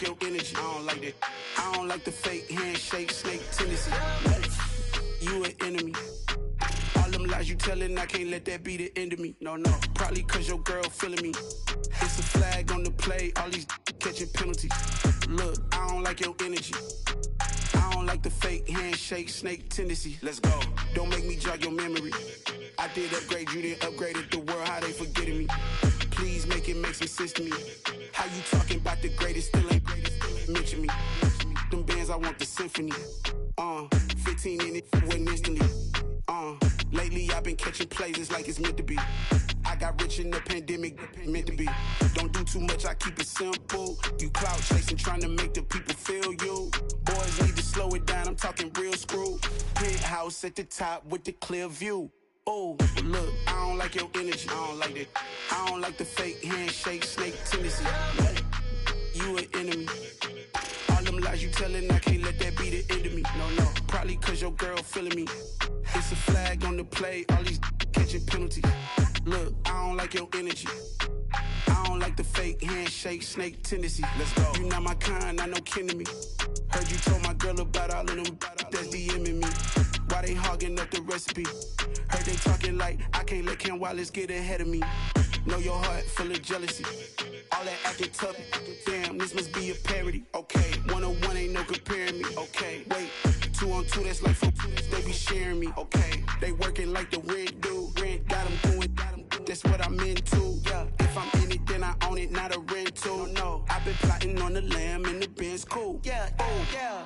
Your energy, I don't like that. I don't like the fake handshake, snake tendency. You an enemy. All them lies you telling, I can't let that be the end of me. No, probably cause your girl feeling me. It's a flag on the play, all these catching penalties. Look, I don't like your energy. I don't like the fake handshake, snake tendency. Let's go. Don't make me jog your memory. I did upgrade, you didn't upgrade it. The world, how they forgetting me. Please make it make some sense to me. How you talking about the greatest, still ain't greatest, mention me. Them bands, I want the symphony. 15 in it, went instantly. Lately I've been catching plays, it's like it's meant to be. I got rich in the pandemic, meant to be. Don't do too much, I keep it simple. You clout chasing, trying to make the people feel you. Boys need to slow it down, I'm talking real screw. Penthouse at the top with the clear view. Oh, look, I don't like your energy, I don't like that. I don't like the fake handshake, snake tendency. You an enemy. All them lies you telling, I can't let that be the end of me. No, probably cause your girl feeling me. It's a flag on the play, all these catching penalties. Look, I don't like your energy. I don't like the fake handshake, snake tendency. Let's go. You not my kind, I know kin to me. Heard you told my girl about all of them that's DMing me. Why they hogging up the recipe? Heard they talking like I can't let Ken Wallace get ahead of me. Know your heart full of jealousy. All that acting tough, damn, this must be a parody. Okay, 101 ain't no comparing me. Okay, wait, 2 on 2, that's like 4, they be sharing me. Okay, they working like the rent dude. Rent got them doing, that's what I'm into. Yeah, if I'm in it, then I own it, not a rental. No, I've been plotting on the lamb and the Benz cool. Yeah, oh, yeah.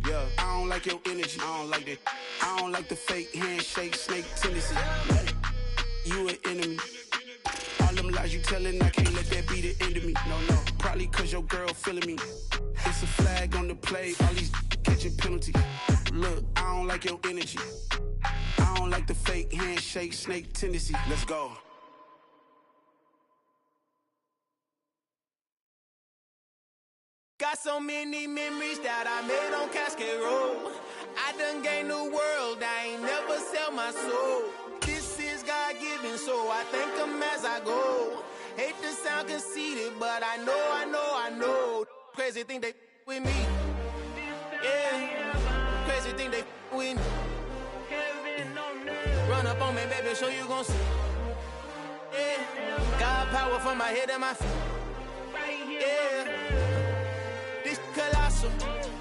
Yeah, I don't like your energy, I don't like that. I don't like the fake handshake, snake tendency. You an enemy. All them lies you telling, I can't let that be the end of me. No, probably cause your girl feeling me. It's a flag on the play, all these catching penalties. Look, I don't like your energy. I don't like the fake handshake, snake tendency. Let's go. Got so many memories that I made on Cascade Road. I done gained the world, I ain't never sell my soul. This is God-given, so I thank him as I go. Hate to sound conceited, but I know. Crazy thing they with me. Yeah, crazy thing they with me. Run up on me, baby, so you gon' see. Yeah, God power from my head and my feet. Yeah, this colossal.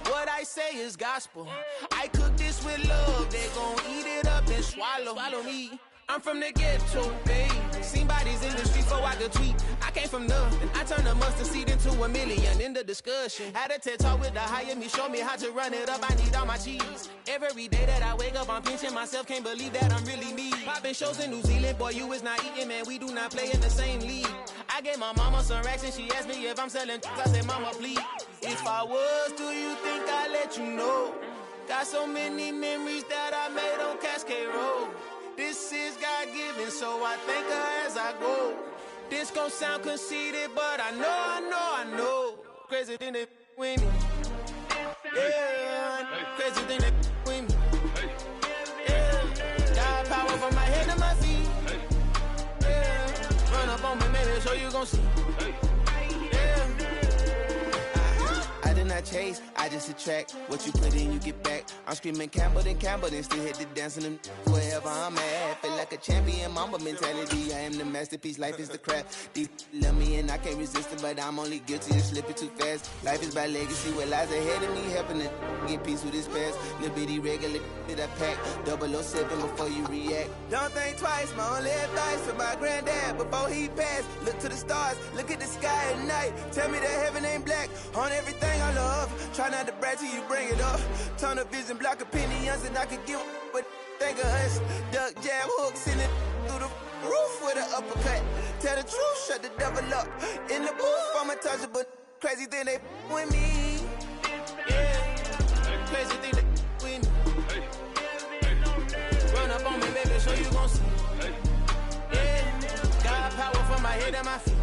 What I say is gospel. I cook this with love. They gon' eat it up and swallow me. I'm from the ghetto, babe. Seen bodies in the streets before I could tweet. I came from nothing. I turned a mustard seed into a million in the discussion. Had a TED talk with the higher me, show me how to run it up. I need all my cheese. Every day that I wake up, I'm pinching myself. Can't believe that I'm really me. Popping shows in New Zealand, boy, you is not eating, man. We do not play in the same league. I gave my mama some racks and she asked me if I'm selling. I said, mama, please. If I was, do you think I'd let you know? Got so many memories that I made on Cascade Road. This is God-given, so I thank her as I go. This gon' sound conceited, but I know. Crazy thing they with me. Yeah, crazy thing they with me. Yeah, God power from my head to my feet. Yeah, run up on me, maybe, so you gon' see. I did not chase, I just attract. What you put in, you get back. I'm screaming Campbell, then still hit the dancing and wherever I'm at. Feel like a champion, mamba mentality. I am the masterpiece, life is the crap. These love me and I can't resist it, but I'm only guilty of slipping too fast. Life is by legacy, what lies ahead of me, helping to get peace with this past. Little bitty regular that I pack, 007 before you react. Don't think twice, my only advice for my granddad before he passed. Look to the stars, look at the sky at night. Tell me that heaven ain't black on everything I love. Try not to brag till you bring it up. Tunnel vision, block opinions, and I could give but think of us. Duck jab hooks in it through the roof with an uppercut. Tell the truth, shut the devil up. In the booth, I'm untouchable. Crazy thing they with me. Yeah, crazy thing they with me. Run up on me, baby, so you gon' see. Yeah, God power from my head and my feet.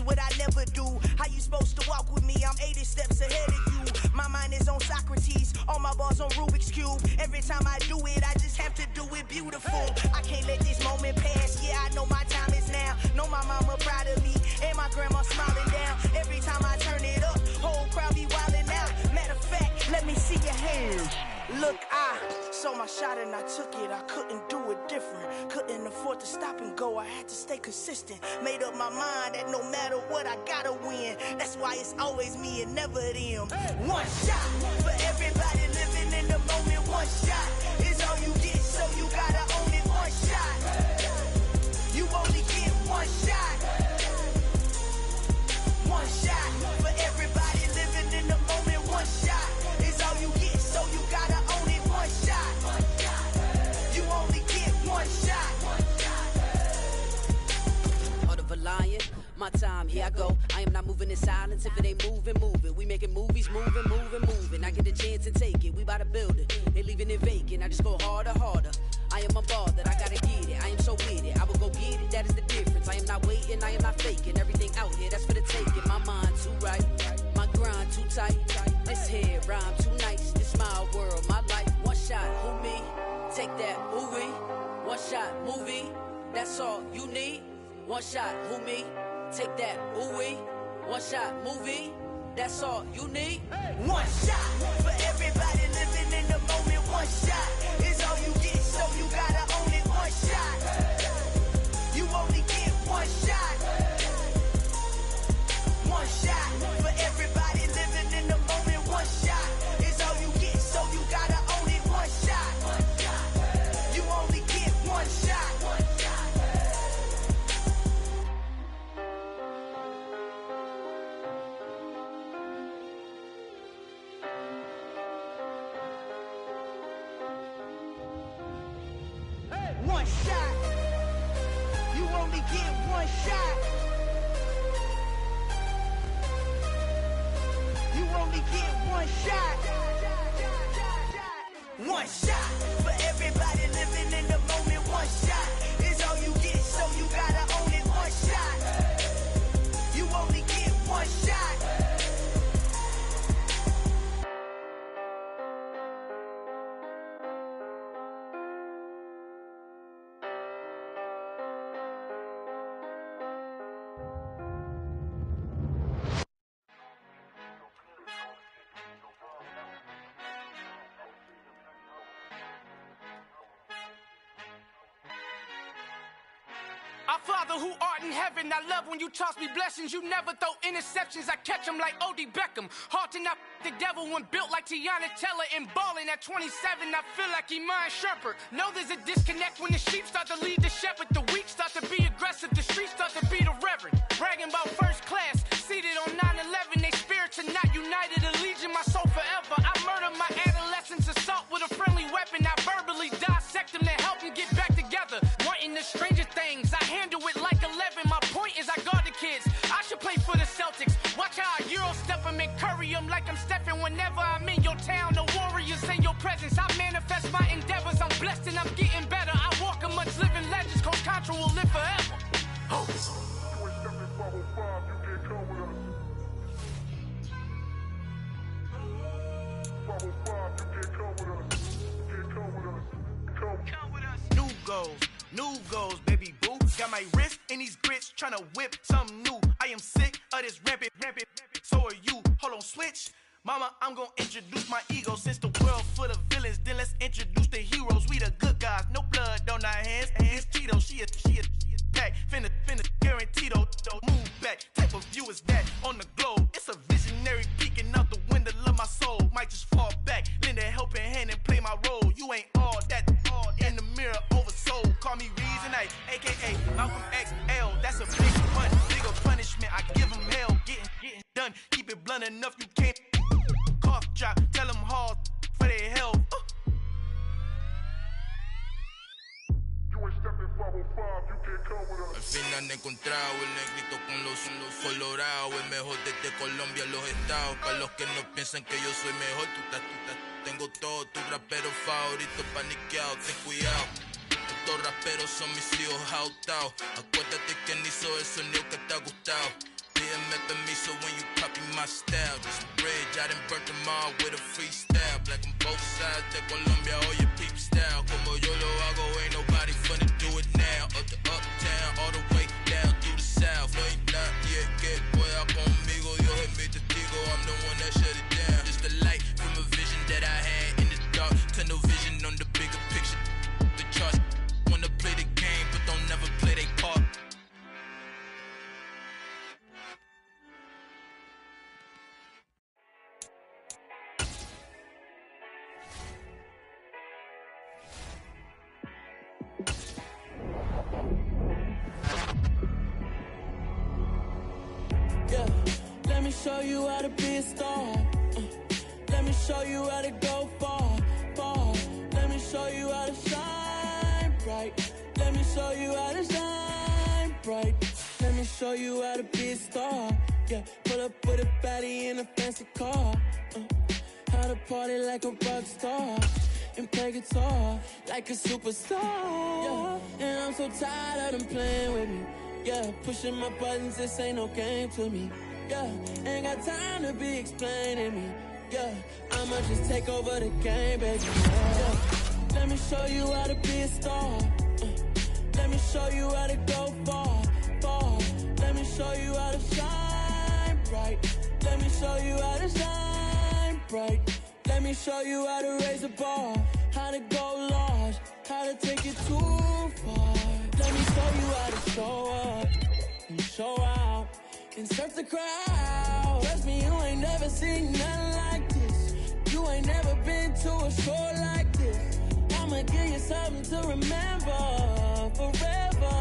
What I never do. How you supposed to walk with me? I'm 80 steps ahead of you. My mind is on Socrates, all my balls on Rubik's Cube. Every time I do it, I just have to do it beautiful. I can't let this moment pass. Yeah, I know my time is now. Know my mama proud of me, and my grandma smiling down. Every time I turn it up, whole crowd be wildin' out. Matter of fact, let me see your hands. Look, I saw my shot and I took it. I couldn't do it different. Couldn't afford to stop and go. I had to stay consistent. Made up my mind that no matter what, I gotta win. That's why it's always me and never them. One shot for everybody living in the moment. One shot is all you get, so you gotta own it. One shot. You only get one shot. One shot for everybody living in the moment. One shot is all you get, so you gotta own it. One shot. You only get one shot. Heart of a lion, my time, here I go. I am not moving in silence. If it ain't moving, moving. We making movies, moving. I get a chance and take it. We bout to build it. They leaving it vacant. I just go harder. I am unbothered. I gotta get it. I am so with it. I will go get it. That is the difference. I am not waiting. I am not faking. Everything out here, that's for the taking. My mind too right. My grind too tight. This here rhyme too nice. This my world, my life. One shot, who me? Take that, movie. One shot, movie. That's all you need. One shot, who me? Take that, ooh-wee. One shot, movie. That's all you need. One shot for everybody living in the moment. One shot is all you get, so you gotta own it. One shot. You only get one shot. One shot for everybody living in the moment. One shot is all you get, so you gotta own it. One shot. You only get one shot. one shot. You only get one shot. You only get one shot. One shot for everybody living in the moment. One shot is all you get, so you gotta own it. One shot. You only get one shot. Our Father who art in heaven, I love when you toss me blessings. You never throw interceptions, I catch them like O.D. Beckham. Hard to knock the devil when built like Tiana Teller. And balling at 27, I feel like Iman Shumpert. Know there's a disconnect when the sheep start to lead the shepherd. The weak start to be aggressive, the streets start to be the reverend. Bragging about first class, seated on 9/11. They spirits are not united, a legion, my soul forever. I murder my adolescence, assault with a friendly weapon. I verbally dissect them to help them get back together. Wanting the stranger things, I handle it like 11. My point is I guard the kids. I should play for the Celtics. Watch how I Euro step them and curry them like I'm Stephen. Whenever I'm in your town, the Warriors in your presence. I manifest my endeavors. I'm blessed and I'm getting better. I walk amongst living legends. Coach Contra will live forever. Oh. New goals, baby boo. Got my wrist in these grits, tryna whip something new. I am sick of this rampant. So are you. Hold on, switch. Mama, I'm gonna introduce my ego. Since the world full of villains, then let's introduce the heroes. We the good guys, no blood on our hands. Hands Cheeto, she a pack. Finna, guaranteed, move back. Type of view is that on the globe? It's a visionary peeking out the window of my soul. Might just fall back, lend a helping hand and play my role. You ain't all that in the mirror oversold. Call me Reason A, aka Malcolm XL. That's a big punch, bigger punishment. I give him hell, getting done. Keep it blunt enough, you can't cough drop. Tell them hard for their health. Al fin han encontrado el negrito con los colorados, el mejor desde Colombia a los estados. Para los que no piensan que yo soy mejor, tengo todo, tu rapero favorito paniqueado, ten cuidado. Estos raperos son mis hijos adoptados. Acuérdate quién hizo el sonido que te ha gustado. Pídeme permiso when you copy my style. Just a bridge, I done burnt them all with a freestyle. Black on both sides de Colombia, oye peep style. Como yo lo hago, ain't nobody finna do it now. Up to uptown, all the way down through the south. No hay nadie que pueda conmigo, Dios es mi testigo. I'm the one that shut it down. Just a light from a vision that I had in the dark. Tunnel vision on the bigger picture. The charts wanna play the game, but don't never play their part. Let me show you how to be a star. Let me show you how to go far. Let me show you how to shine bright. Let me show you how to shine bright. Let me show you how to be a star. Yeah, pull up with a baddie in a fancy car. How to party like a rock star and play guitar like a superstar. Yeah, and I'm so tired of them playing with me. Yeah, pushing my buttons, this ain't no game to me. Yeah, ain't got time to be explaining me. Yeah, I'ma just take over the game, baby. Yeah, let me show you how to be a star. Let me show you how to go far. Let me show you how to shine bright. Let me show you how to shine bright. Let me show you how to raise the bar, how to go large, how to take it too far. Let me show you how to show up and show out and surf the crowd. Trust me, you ain't never seen nothing like this. You ain't never been to a show like this. I'ma give you something to remember forever.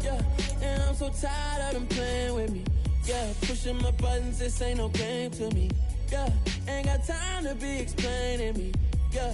Yeah, and I'm so tired of them playing with me. Yeah, pushing my buttons, this ain't no game to me. Yeah, ain't got time to be explaining me. Yeah,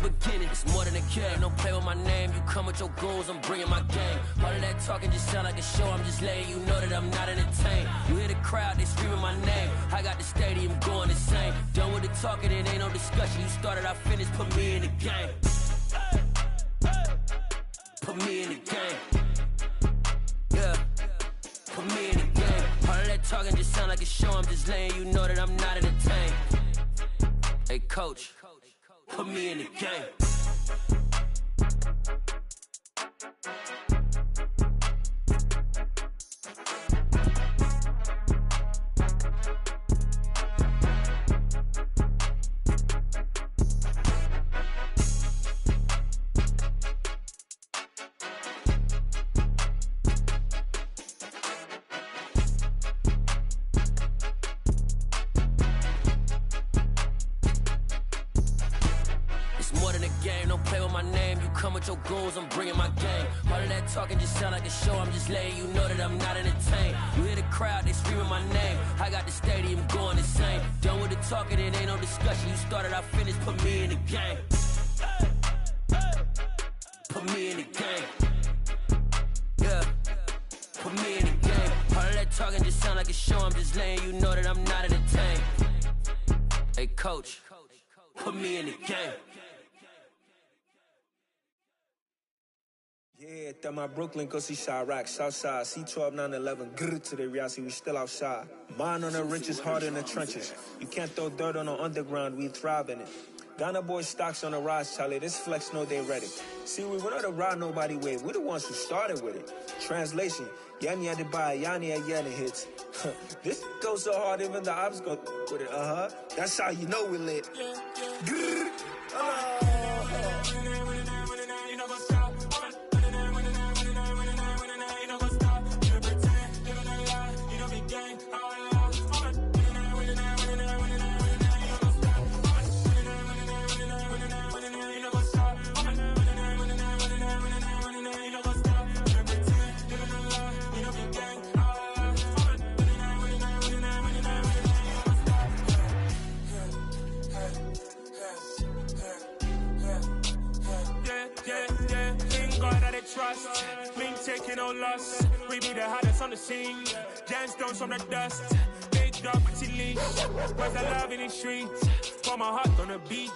beginning. It's more than a game. Don't play with my name. You come with your goons, I'm bringing my game. All of that talking just sound like a show. I'm just letting you know that I'm not entertained. You hear the crowd, they screaming my name. I got the stadium going insane. Done with the talking, it ain't no discussion. You started, I finished. Put me in the game. Put me in the game. Yeah. Put me in the game. All of that talking just sound like a show. I'm just letting you know that I'm not entertained. Hey, coach, put me in the game. Your goals, I'm bringing my game. All of that talking just sound like a show. I'm just letting you know that I'm not entertained. You hear the crowd, they screaming my name. I got the stadium going insane. Done with the talking, it ain't no discussion. You started, I finished. Put me in the game. Put me in the game. Yeah. Put me in the game. All of that talking just sound like a show. I'm just letting you know that I'm not entertained. Hey, coach, put me in the game. Yeah, that my Brooklyn, go see Chirac, Southside, C12, 911, grrr to the reality, we still outside. Mine on the riches, hard in the trenches. You can't throw dirt on the underground, we thrive in it. Ghana boys stocks on the rise, Charlie, this flex know they ready. See, we were not to ride nobody with, we're the ones who started with it. Translation, Yani had to buy, Yani had Yanni hits. This goes so hard, even the ops go with it, That's how you know we lit. Grrr, trust, me taking no loss. We be the hottest on the scene. Gemstones from the dust. Big dog, pretty leash. Where's the love in the streets? Pour my heart on the beat.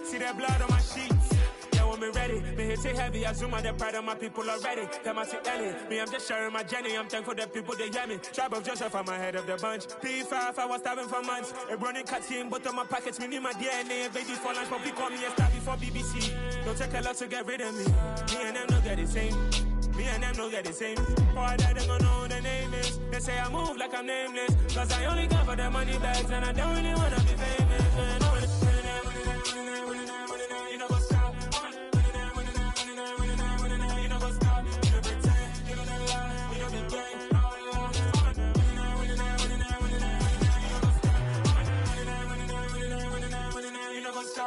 See that blood on my sheets. Yeah, when me ready, me hit it heavy. I zoom out the pride of my people already. Them I see Ellie. Me, I'm just sharing my journey. I'm thankful that people they hear me. Tribe of Joseph, I'm ahead of the bunch. P5, I was starving for months. A running cuts in, but on my pockets, me need my DNA. Baby for lunch, but we call me a star before BBC. Don't take a lot to get rid of me. Me and them no get the same. Me and them no get the same. Boy, that they gon' know who the name is. They say I move like I'm nameless. Cause I only come for the money bags. And I don't really wanna be famous. You know what's up? You know what's up? You know pretend. You know the lie. You know the game. You know what's up?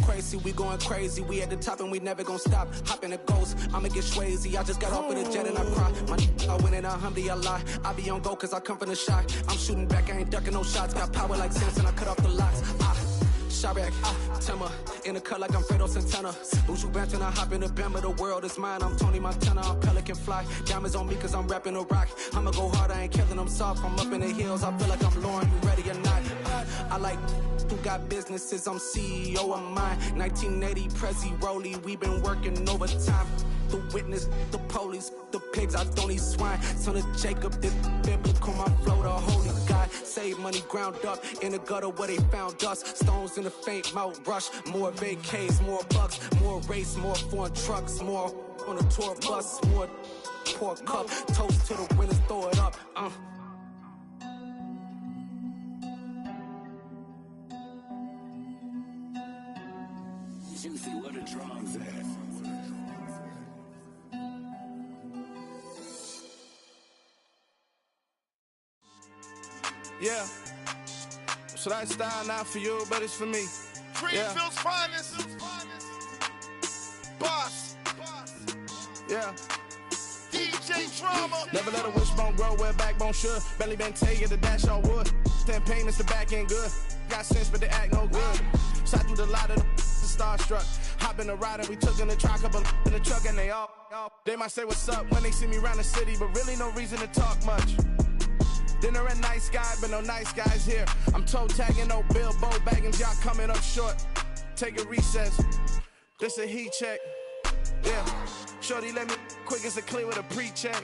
Crazy, we going crazy. We at the top and we never gon' stop. Hop in a ghost, I'ma get swayzy. I just got off with a jet and I cry. My I win in a Humvee, I lie. I be on go cause I come from the shot. I'm shooting back, I ain't ducking no shots. Got power like Samson, I cut off the locks. Chirac, Timmer, in a cut like I'm Fredo Santana. Buju Banton, I hop in the Bama, the world is mine. I'm Tony Montana, I'm Pelican Fly. Diamonds on me cause I'm rapping a rock. I'ma go hard, I ain't killing them soft. I'm up in the hills, I feel like I'm Lauren, you ready or not? I like who got businesses, I'm CEO of mine. 1980 Prezi Rolly, we been working overtime. The witness, the police, the pigs, I don't eat swine. Son of Jacob, this biblical, my flow, the holy God. Save money ground up in the gutter where they found us. Stones in the faint Mount Rush. More vacays, more bucks, more race, more foreign trucks, more on a tour bus, more pour cup. Toast to the winners, throw it up. Juicy, where the drums at? Yeah. So that style not for you, but it's for me. Greenfield's finest. Boss. Yeah. DJ DJ Drama. Never let a wishbone grow where a backbone should. Belly been taking the dash all wood. 10 payments, the back end good. Got sense, but they act no good. Shot through the lot of the starstruck. Hop in the ride and we took in the truck, couple in the truck, and they might say what's up when they see me around the city, but really no reason to talk much. Dinner at Nice Guy, but no nice guys here. I'm toe tagging, no Bilbo baggins, y'all coming up short. Take a recess. This a heat check. Yeah. Shorty let me quick as a clear with a pre-check.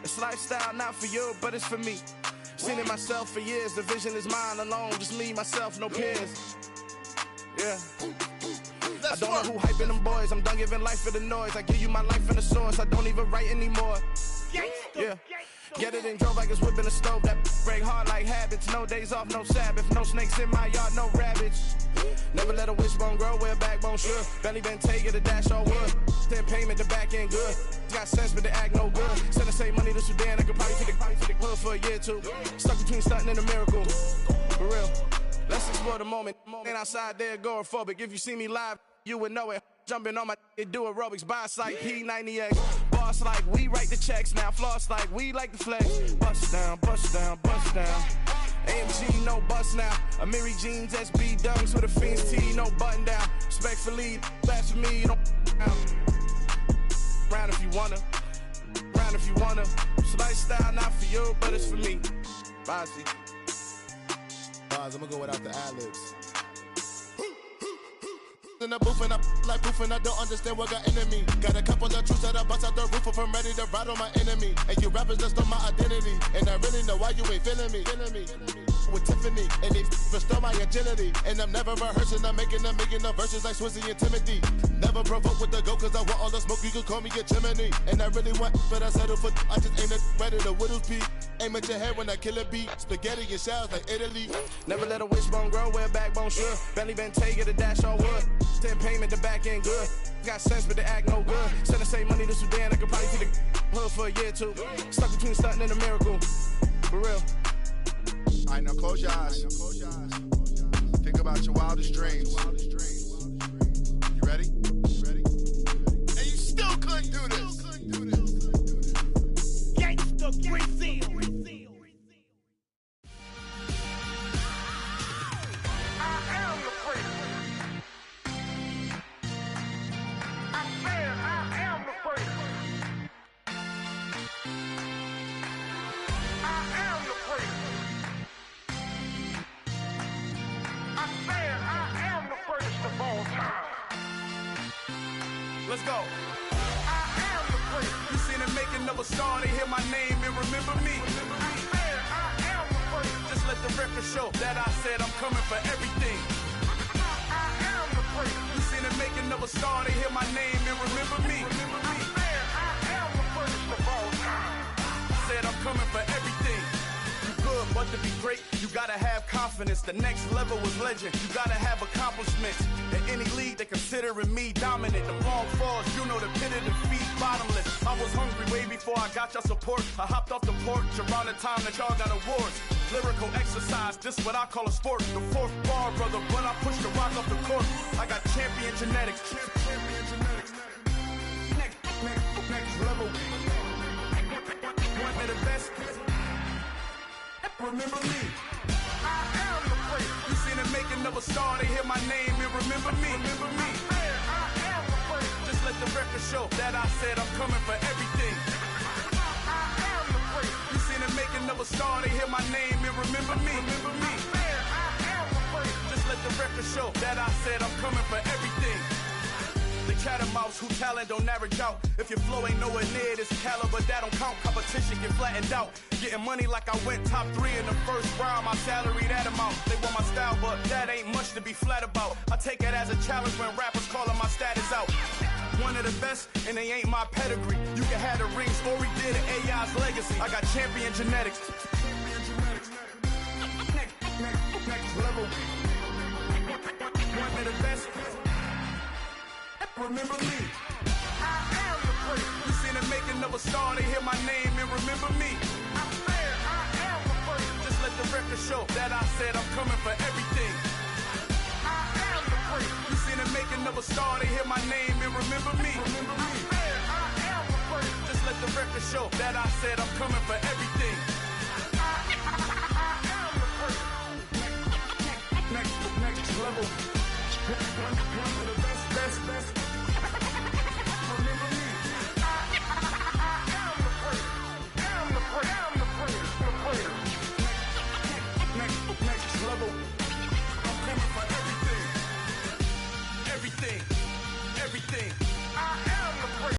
It's lifestyle, not for you, but it's for me. Seen it myself for years. The vision is mine alone. Just me, myself, no peers. Yeah. I don't know who hyping them boys. I'm done giving life for the noise. I give you my life in the source. I don't even write anymore. Yeah. Get it and drove like it's whipping a stove. That break hard like habits. No days off, no Sabbath. No snakes in my yard, no rabbits. Never let a wishbone grow where a backbone should. Belly been taking the dash all wood. 10 payment, the back end good. Got sense, but they act no good. Send the same money to Sudan. I could probably take the hood for a year or two. Stuck between stunting and a miracle. For real. Let's explore the moment. Ain't outside there agoraphobic. If you see me live, you would know it. Jumping on my do aerobics, boss like P90X. Boss like we write the checks now. Floss like we like the flex. Bust down, bust down, bust down. AMG, no bust now. Amiri jeans, SB dunks with a Fiends T, no button down. Respectfully, that's for me, you don't round if you wanna. Round if you wanna. It's lifestyle, not for you, but it's for me. Bossy. I'm gonna go without the ad-libs. In the booth and I like proof and I don't understand what got into me. Got a couple of truths that I bust out the roof if I'm ready to ride on my enemy. And you rappers just stole my identity, and I really know why you ain't feeling me. With Tiffany, and they restore my agility. And I'm never rehearsing, I'm making a million of verses like Swizzy and Timothy. Never provoke with the go, cause I want all the smoke, you can call me a Gemini. And I really want, but I settle for, I just ain't ready to whittles pee. Aim at your head when I kill a beat. Spaghetti and shells like Italy. Never let a wishbone grow where a backbone should. Belly been taking the dash all wood. 10 payment, the back end good. Got sense, but they act no good. Send the same money to Sudan, I could probably take the hood for a year or two. Stuck between stunting and a miracle. For real. All right, now close your eyes. Think about your wildest dreams. You ready? And you still couldn't do this. Gangsta Brazil. Let's go. I am the prince. You seen the making of a star, they hear my name and remember me. I am the prince. Just let the record show that I said I'm coming for everything. I am the prince. You seen the making of a star, they hear my name and remember me. I am the prince of all time. Said I'm coming for everything. Good, but to be great, you gotta have confidence. The next level was legend. You gotta have accomplishments. In any league, they considering me dominant. The long falls, you know the pit of defeat, bottomless. I was hungry way before I got your support. I hopped off the porch around the time that y'all got awards. Lyrical exercise, this what I call a sport. The fourth bar, brother, when I push the rock off the court. I got champion genetics. Next level. One of the best. Remember me. I am the prince. You seen the making of a star, they hear my name and remember me. Remember me. I am the prince. Just let the record show that I said I'm coming for everything. I am the prince. You seen the making of a star, they hear my name and remember me. Remember me. I am the prince. Just let the record show that I said I'm coming for everything. The catamounts who talent don't average out. If your flow ain't nowhere near this caliber, that don't count. Competition get flattened out. Getting money like I went top 3 in the first round. My salary that amount. They want my style, but that ain't much to be flat about. I take it as a challenge when rappers calling my status out. One of the best, and they ain't my pedigree. You can have the rings, or we did it, AI's legacy. I got champion genetics. Next level. One of the best. Remember me. I am the prince. You seen the making of a star, they hear my name and remember me. I am the prince. Just let the record show that I said I'm coming for everything. I am the prince. You seen the making of a star, they hear my name and remember me. I am the prince. Just let the record sure that I said I'm coming for everything. Next level.